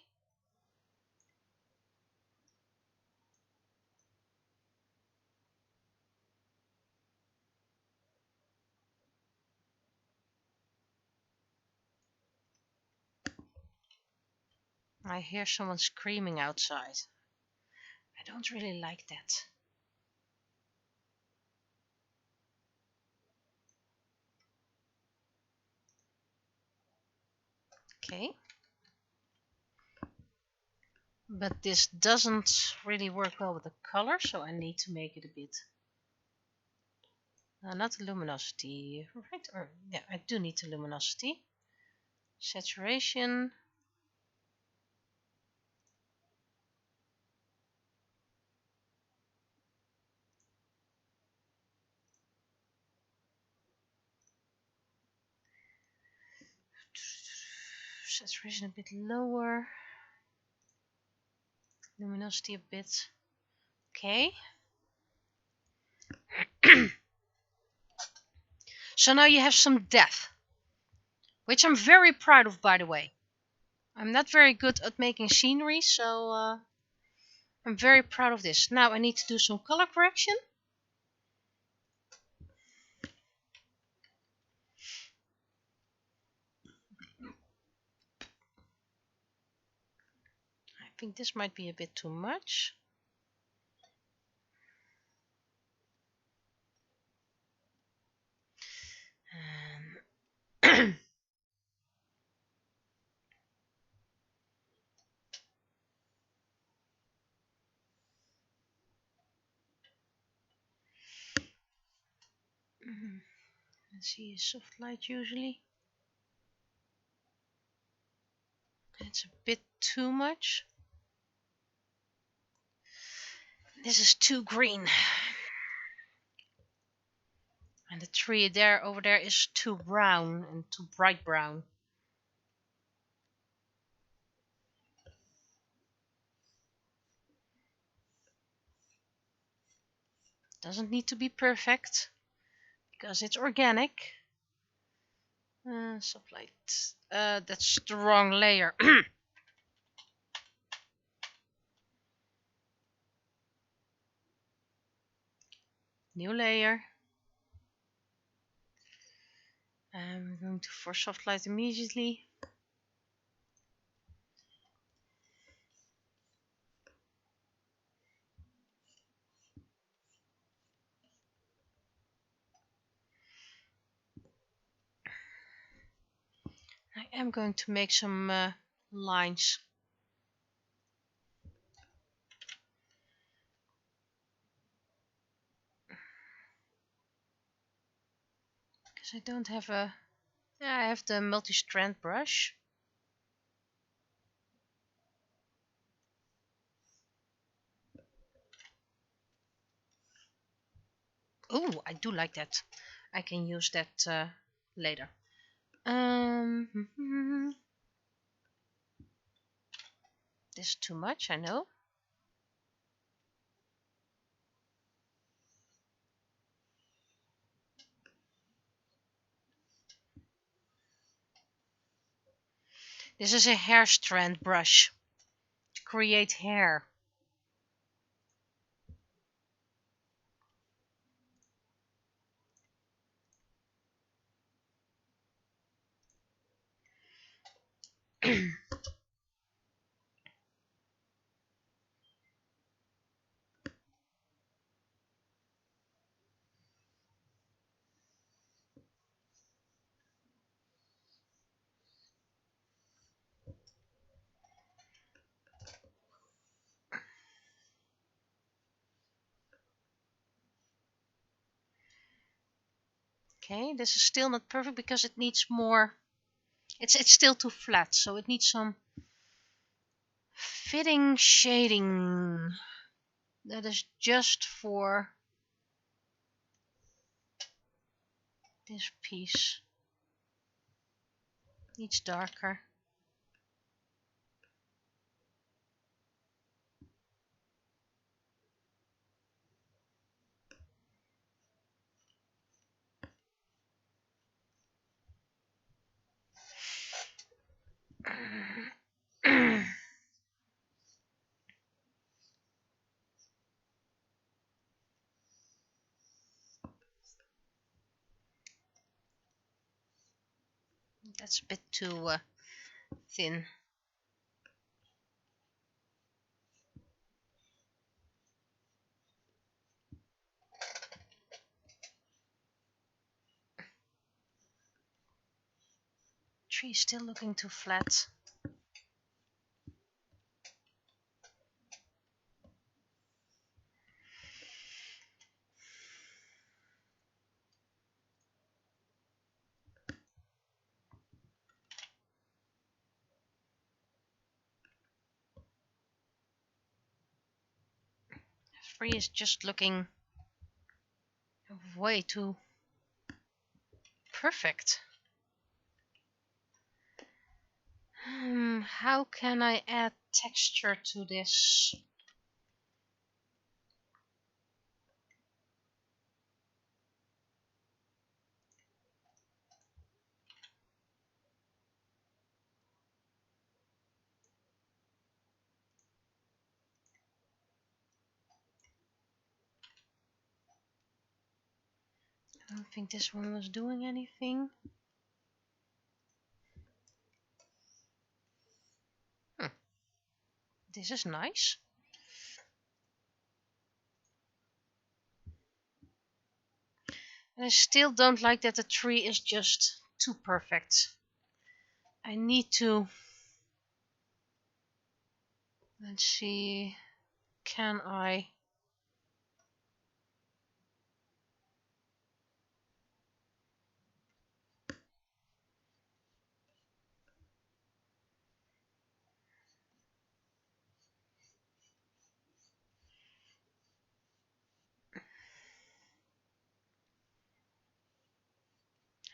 I hear someone screaming outside. I don't really like that. Okay. But this doesn't really work well with the color, so I need to make it a bit... not the luminosity, right? Or, yeah, I do need the luminosity. Saturation. Saturation a bit lower. Luminosity a bit. Okay. So now you have some depth, which I'm very proud of, by the way. I'm not very good at making scenery, so I'm very proud of this. Now I need to do some color correction. I think this might be a bit too much. Let's see, soft light usually. It's a bit too much. This is too green. And the tree there over there is too brown and too bright brown. Doesn't need to be perfect because it's organic. Soft light. That's the wrong layer. New layer. I'm going to for soft light immediately. I am going to make some lines. Because I don't have a... Yeah, I have the multi-strand brush. Oh, I do like that. I can use that later. This is too much, I know. This is a hair strand brush to create hair. Okay, this is still not perfect because it needs more. It's still too flat, so it needs some fitting shading. That is just for this piece. Needs darker. That's a bit too thin. Tree is still looking too flat. Tree is just looking way too perfect. How can I add texture to this? I don't think this one was doing anything. This is nice. And I still don't like that the tree is just too perfect. I need to... Let's see... Can I...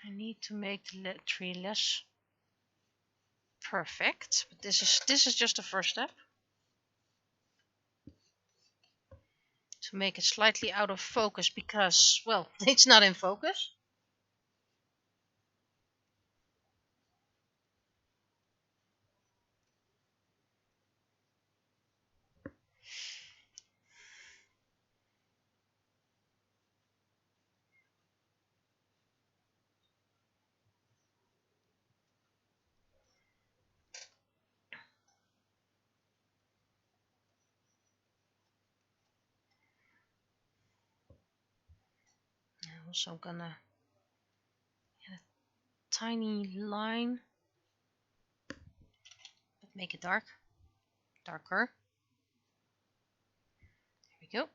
I need to make the tree less perfect. But this is just the first step. To make it slightly out of focus because, well, it's not in focus. I'm also gonna add a tiny line, but make it darker. There we go.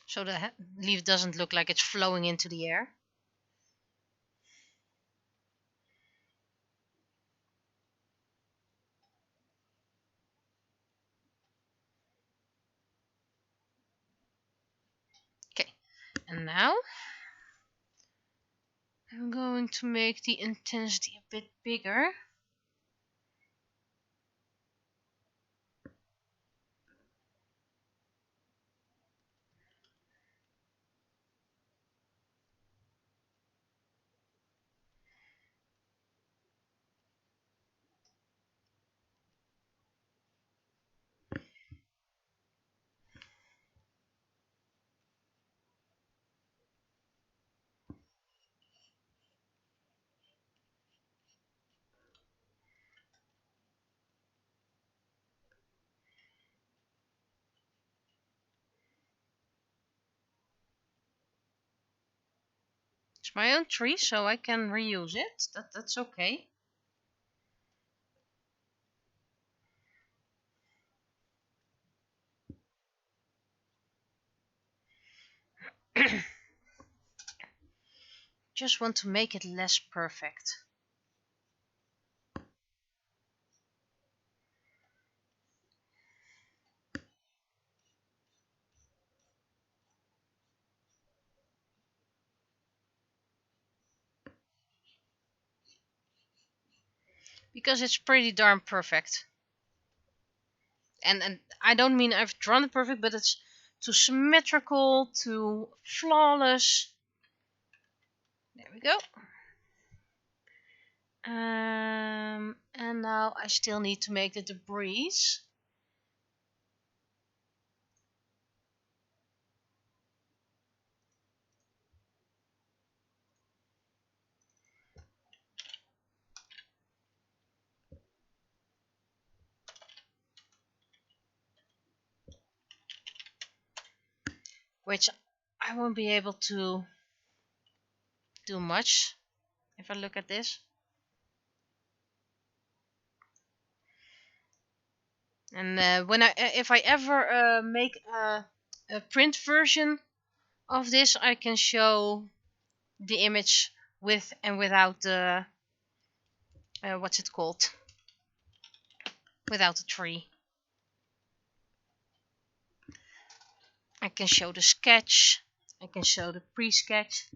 So the leaf doesn't look like it's flowing into the air. Okay, and now I'm going to make the intensity a bit bigger. It's my own tree, so I can reuse it. That's okay. Just want to make it less perfect. Because it's pretty darn perfect. And I don't mean I've drawn it perfect, but it's too symmetrical, too flawless. There we go. And Now I still need to make the debris. Which I won't be able to do much if I look at this. And if I ever make a print version of this, I can show the image with and without the what's it called? Without the tree. I can show the sketch. I can show the pre-sketch.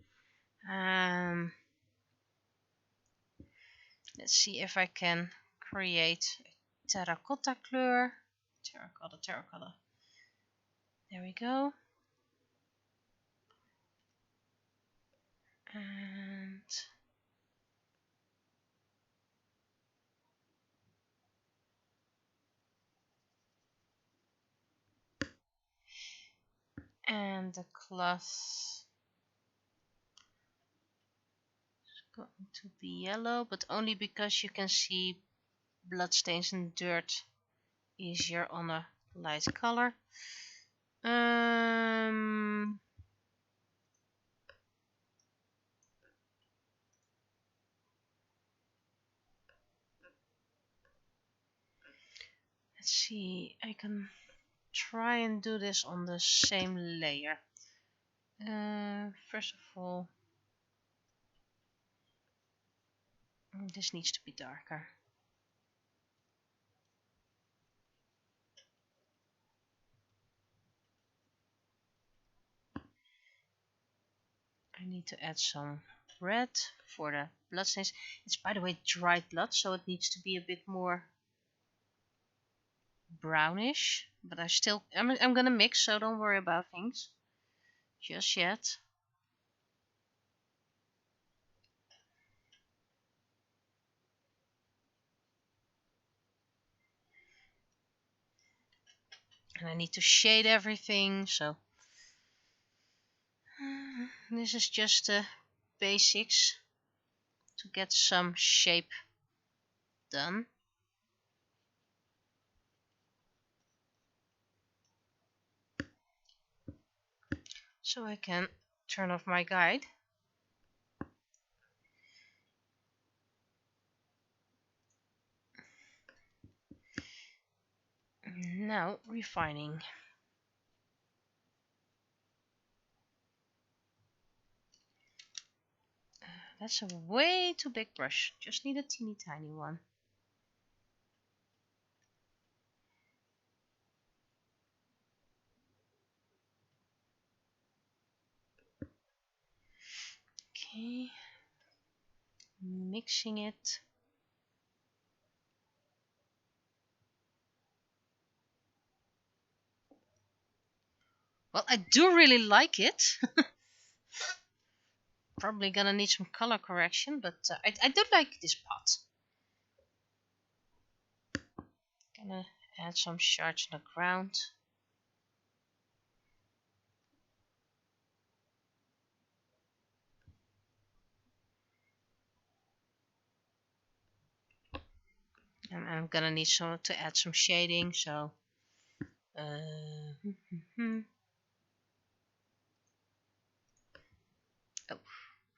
Let's see if I can create a terracotta kleur. Terracotta. There we go. And the cloth is going to be yellow, but only because you can see bloodstains and dirt easier on a light color. Let's see, I can try and do this on the same layer. First of all, this needs to be darker. I need to add some red for the bloodstains. It's, by the way, dried blood, so it needs to be a bit more brownish. But I'm gonna mix, so don't worry about things just yet. And I need to shade everything, so this is just the basics to get some shape done. So I can turn off my guide. Now refining. That's a way too big brush. Just need a teeny tiny one. Okay. Mixing it. Well, I do really like it. Probably gonna need some color correction, but I do like this pot. Gonna add some shards on the ground. And I'm gonna need to add some shading, so oh,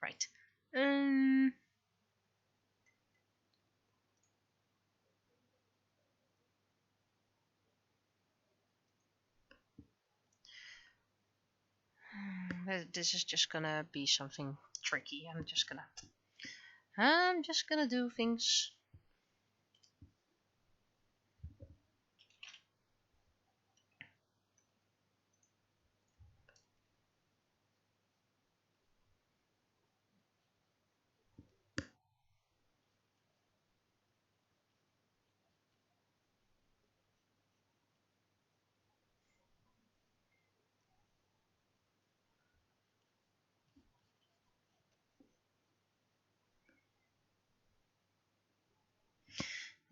right. This is just gonna be something tricky. I'm just gonna do things.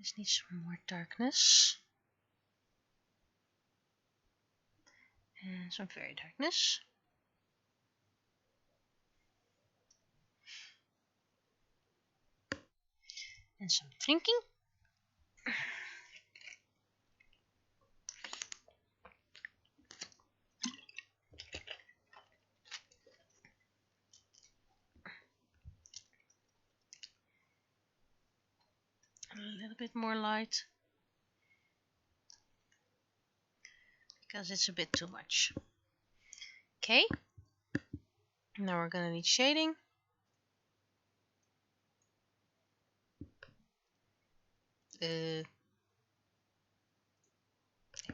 This needs some more darkness. And some fairy darkness. And some thinking. A little bit more light. Because it's a bit too much. Okay. Now we're gonna need shading. There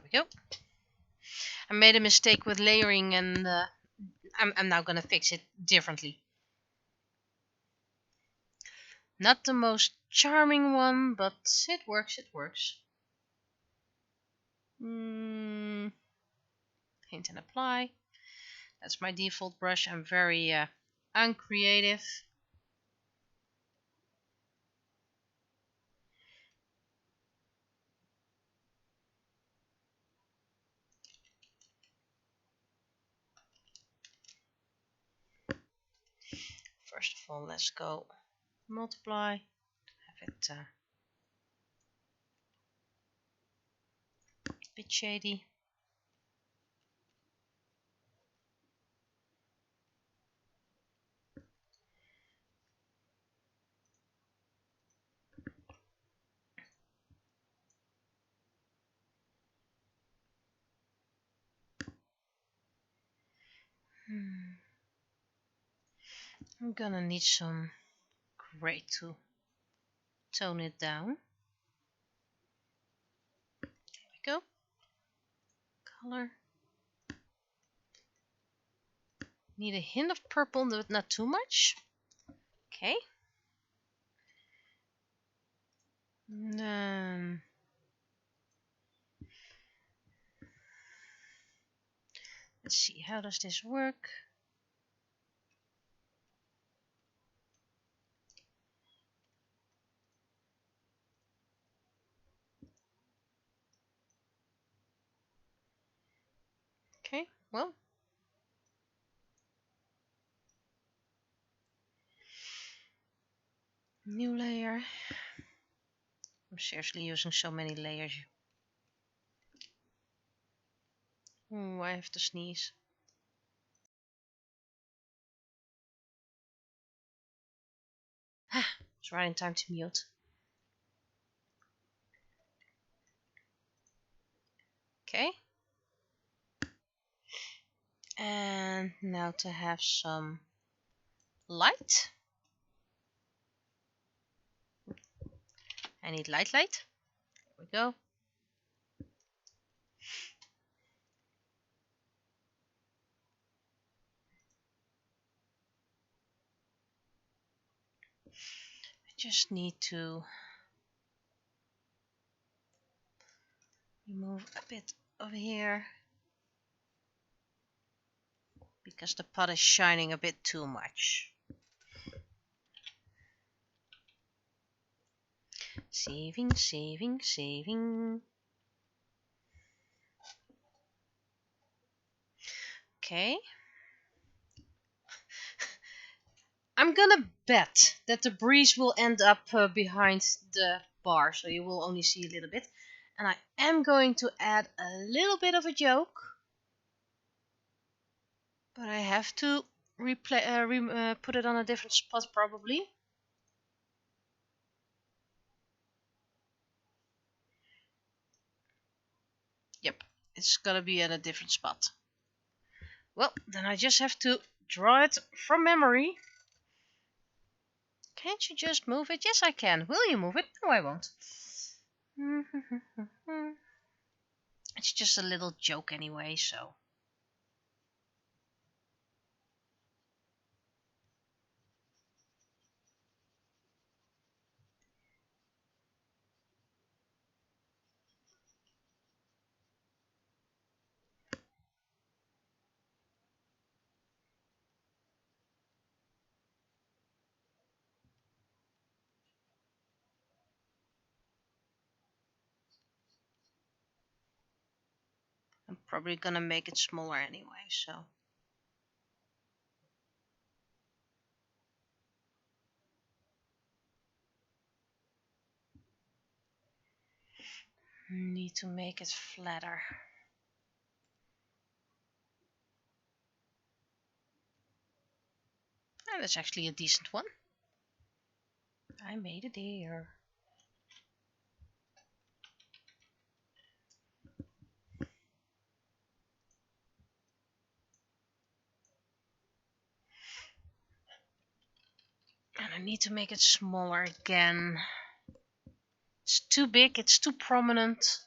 we go. I made a mistake with layering and I'm now gonna fix it differently. Not the most charming one, but it works, it works. Hint and apply. That's my default brush. I'm very uncreative. First of all, let's go multiply. Have it a bit shady. I'm gonna need some gray to tone it down. There we go. Color. Need a hint of purple, but not too much. Okay. And then let's see, how does this work? Okay, well. New layer. I'm seriously using so many layers. Oh, I have to sneeze. It's right in time to mute. Okay. And now to have some light. I need light. There we go. I just need to remove a bit over here because the pot is shining a bit too much. Saving. Okay. I'm gonna bet that the breeze will end up behind the bar, so you will only see a little bit. And I am going to add a little bit of a joke. But I have to put it on a different spot probably. Yep, it's gotta be at a different spot. Well, then I just have to draw it from memory. Can't you just move it? Yes, I can. Will you move it? No, I won't. It's just a little joke anyway, so. Probably gonna make it smaller anyway, so. Need to make it flatter. And that's actually a decent one. I made it here. And I need to make it smaller again. It's too big, it's too prominent.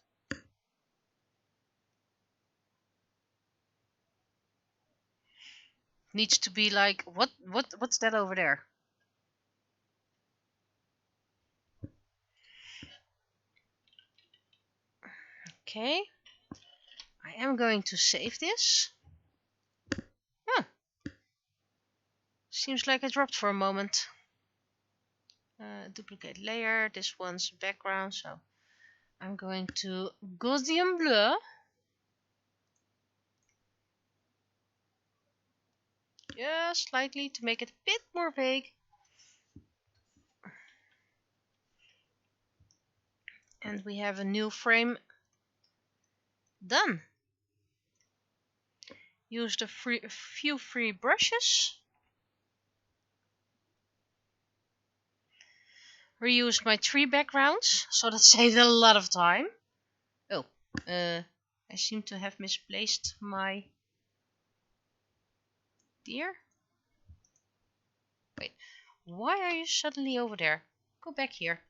Needs to be like, what's that over there? Okay. I am going to save this. Huh. Seems like I dropped for a moment. Duplicate layer. This one's background, so I'm going to Gaussian blur. Just slightly to make it a bit more vague. And we have a new frame done. Used a few free brushes. Reused my tree backgrounds, so that saved a lot of time. Oh, I seem to have misplaced my deer. Wait, why are you suddenly over there? Go back here.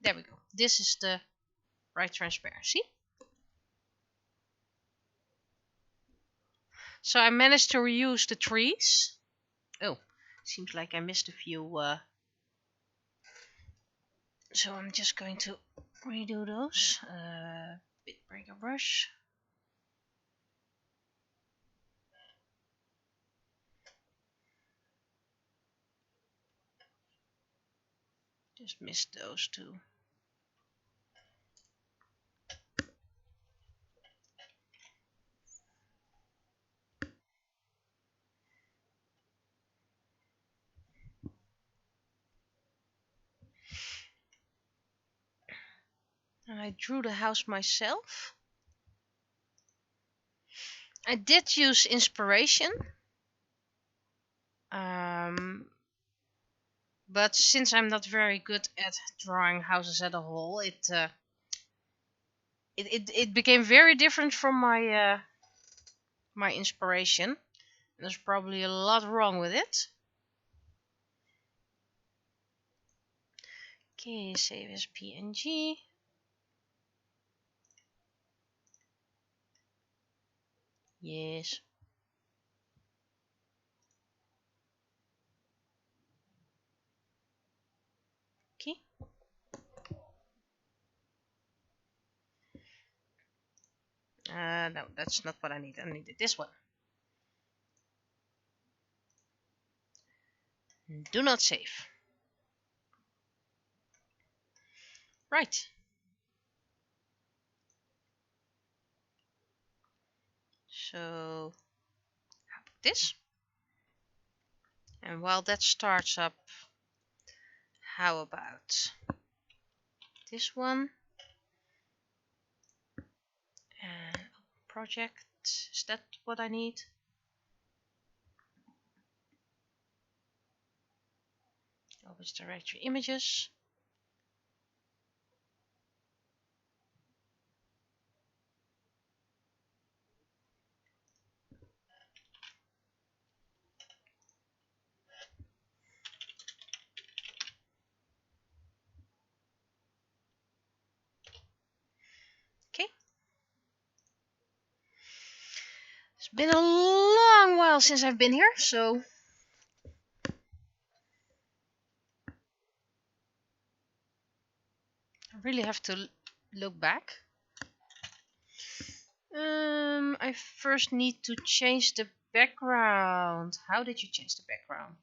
There we go. This is the right transparency. So I managed to reuse the trees. Oh, seems like I missed a few. So I'm just going to redo those. Bit breaker brush. Just missed those two. And I drew the house myself. I did use inspiration. But since I'm not very good at drawing houses as a whole, it became very different from my my inspiration. And there's probably a lot wrong with it. Okay, save as PNG. Yes. Okay. No, that's not what I need. I needed this one. Do not save. Right. So, how about this? And while that starts up, how about this one? And project. Is that what I need? Always directory images. Okay. It's been a long while since I've been here, so I really have to look back. I first need to change the background. How did you change the background?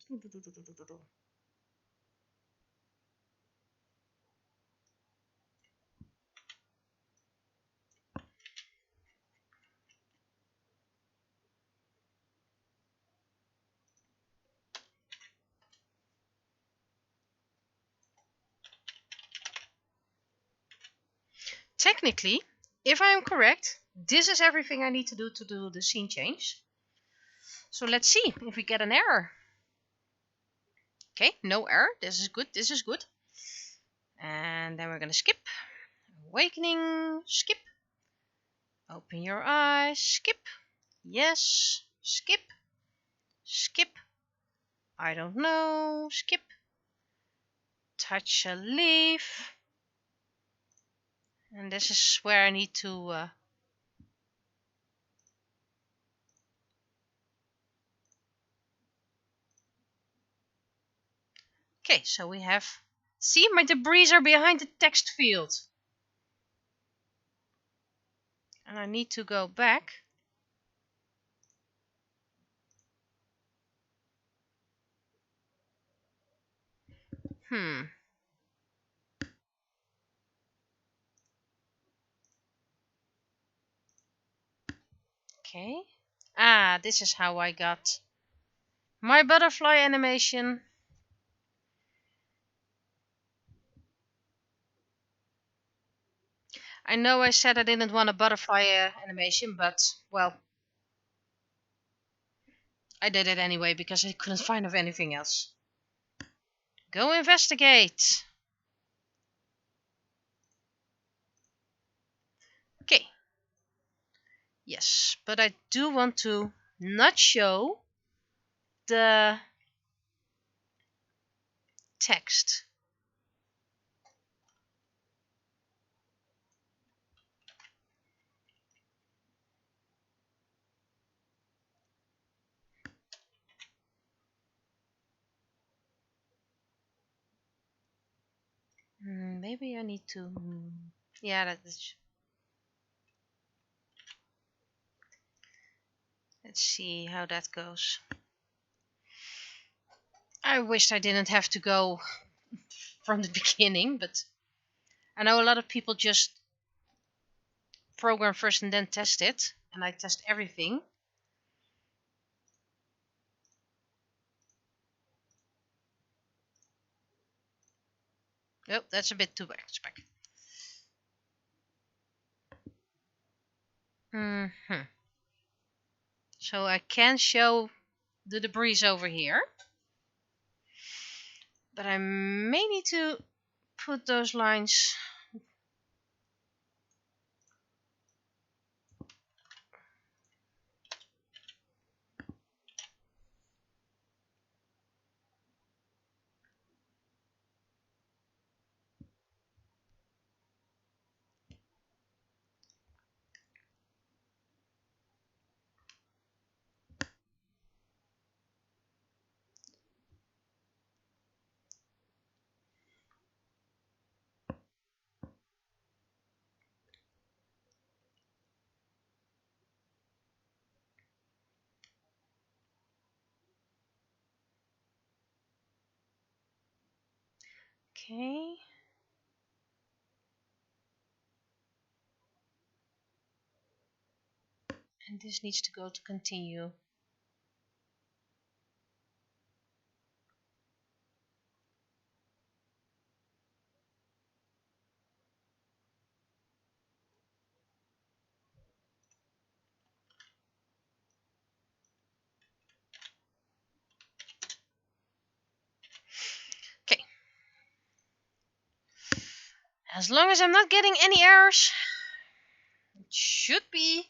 technically, if I am correct, this is everything I need to do the scene change. So let's see if we get an error. Okay, no error. This is good. This is good. And then we're going to skip. Awakening. Skip. Open your eyes. Skip. Yes. Skip. Skip. I don't know. Skip. Touch a leaf. And this is where I need to... Okay, so we have... See, my debris are behind the text field. And I need to go back. Okay. Ah, this is how I got my butterfly animation. I know I said I didn't want a butterfly animation, but, well, I did it anyway because I couldn't find of anything else. Go investigate. Okay. Yes, but I do want to not show the text. Maybe I need to... Yeah, that is... Let's see how that goes. I wished I didn't have to go from the beginning, but I know a lot of people just program first and then test it, and I test everything. Oh, that's a bit too back. So I can show the debris over here, but I may need to put those lines... Okay. And this needs to go to continue. Okay. As long as I'm not getting any errors, it should be...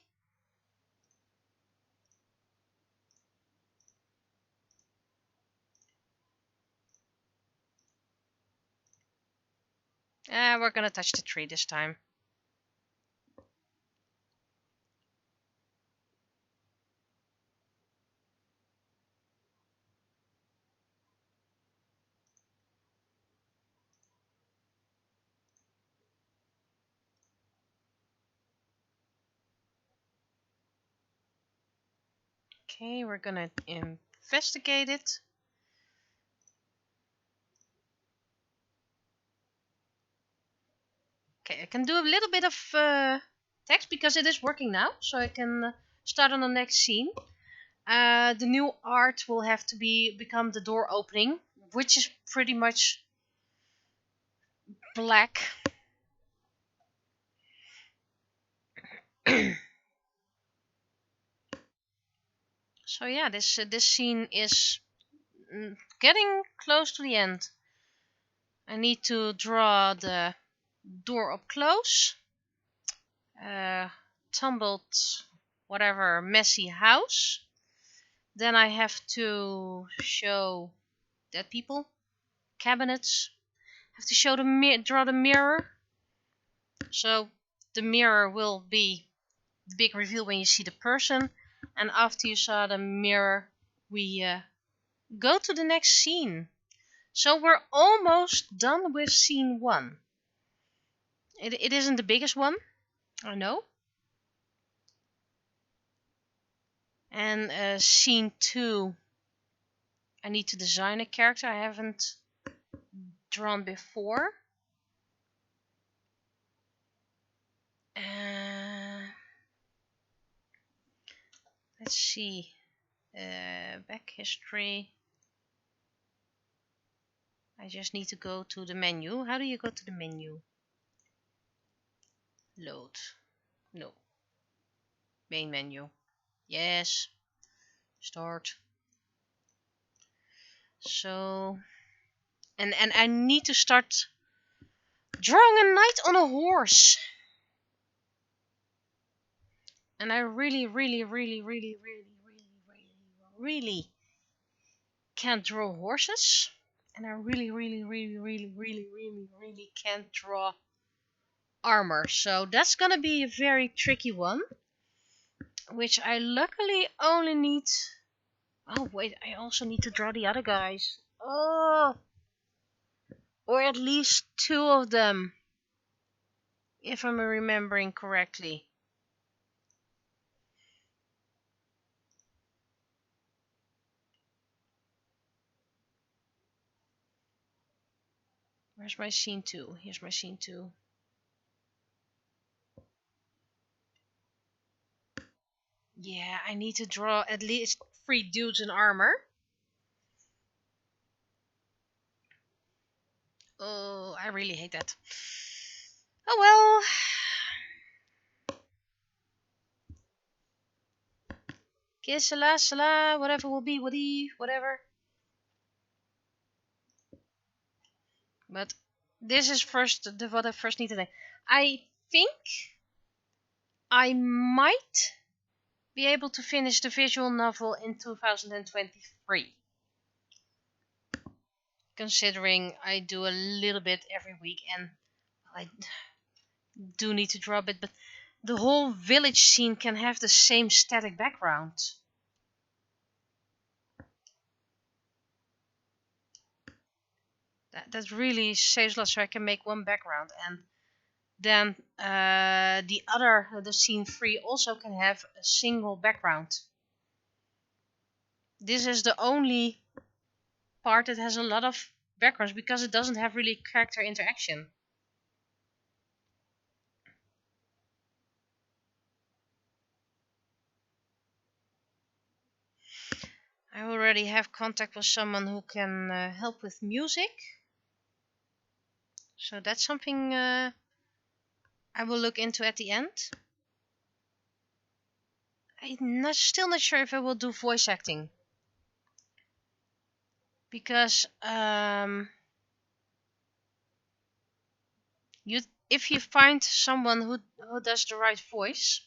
We're gonna touch the tree this time. Okay, we're gonna investigate it. Okay, I can do a little bit of text because it is working now, so I can start on the next scene. The new art will have to become the door opening, which is pretty much black. So yeah, this scene is getting close to the end. I need to draw the door up close. Tumbled, whatever, messy house. Then I have to show dead people, cabinets. Have to show draw the mirror. So the mirror will be the big reveal when you see the person, and after you saw the mirror, we go to the next scene. So we're almost done with scene 1. It isn't the biggest one, I know. And scene 2, I need to design a character I haven't drawn before. Let's see. Back history. I just need to go to the menu. How do you go to the menu? Load. No. Main menu. Yes. Start. So, and I need to start drawing a knight on a horse. And I really can't draw horses. And I really can't draw armor. So that's gonna be a very tricky one. Which I luckily only need... Oh wait, I also need to draw the other guys. Oh! Or at least 2 of them. If I'm remembering correctly. Where's my scene 2? Here's my scene 2. Yeah, I need to draw at least 3 dudes in armor. Oh, I really hate that. Oh well. Kiss Salah, whatever will be, woody, whatever. But this is what I first need to do. I think I might be able to finish the visual novel in 2023. Considering I do a little bit every week and I do need to draw a bit, but the whole village scene can have the same static background. That really saves a lot, so I can make one background, and then the scene 3 also can have a single background. This is the only part that has a lot of backgrounds because it doesn't have really character interaction. I already have contact with someone who can help with music. So that's something I will look into at the end. I'm still not sure if I will do voice acting. Because if you find someone who does the right voice,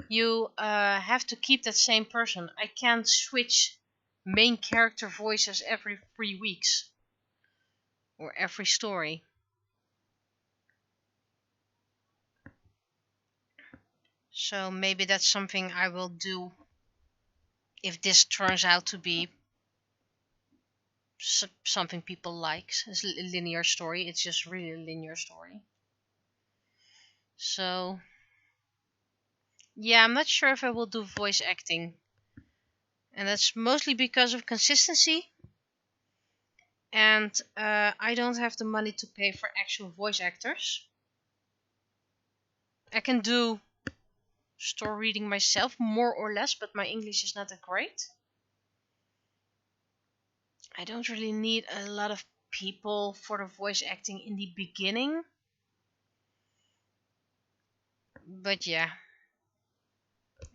you have to keep that same person. I can't switch main character voices every 3 weeks. Or every story. So maybe that's something I will do if this turns out to be something people like. It's a linear story. It's just really a linear story. So yeah, I'm not sure if I will do voice acting. And that's mostly because of consistency. And I don't have the money to pay for actual voice actors. I can do story reading myself, more or less, but my English is not that great. I don't really need a lot of people for the voice acting in the beginning. But yeah.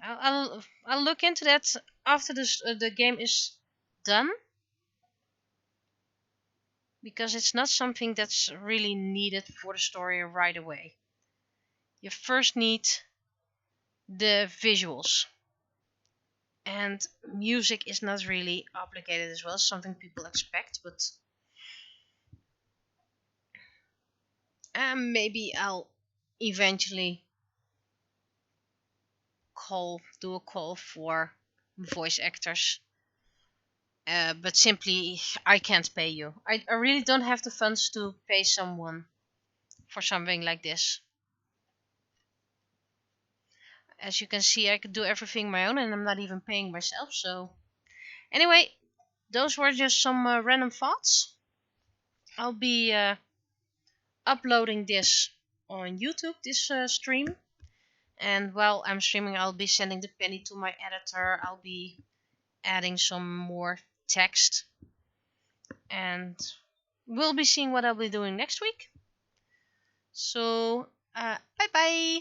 I'll look into that after the game is done, because it's not something that's really needed for the story right away. You first need the visuals, and music is not really obligated as well. It's something people expect, but maybe I'll eventually do a call for voice actors. But simply, I can't pay you. I really don't have the funds to pay someone for something like this. As you can see, I could do everything my own, and I'm not even paying myself. So anyway, those were just some random thoughts. I'll be uploading this on YouTube, this stream. And while I'm streaming, I'll be sending the penny to my editor. I'll be adding some more text. And we'll be seeing what I'll be doing next week. So, bye bye.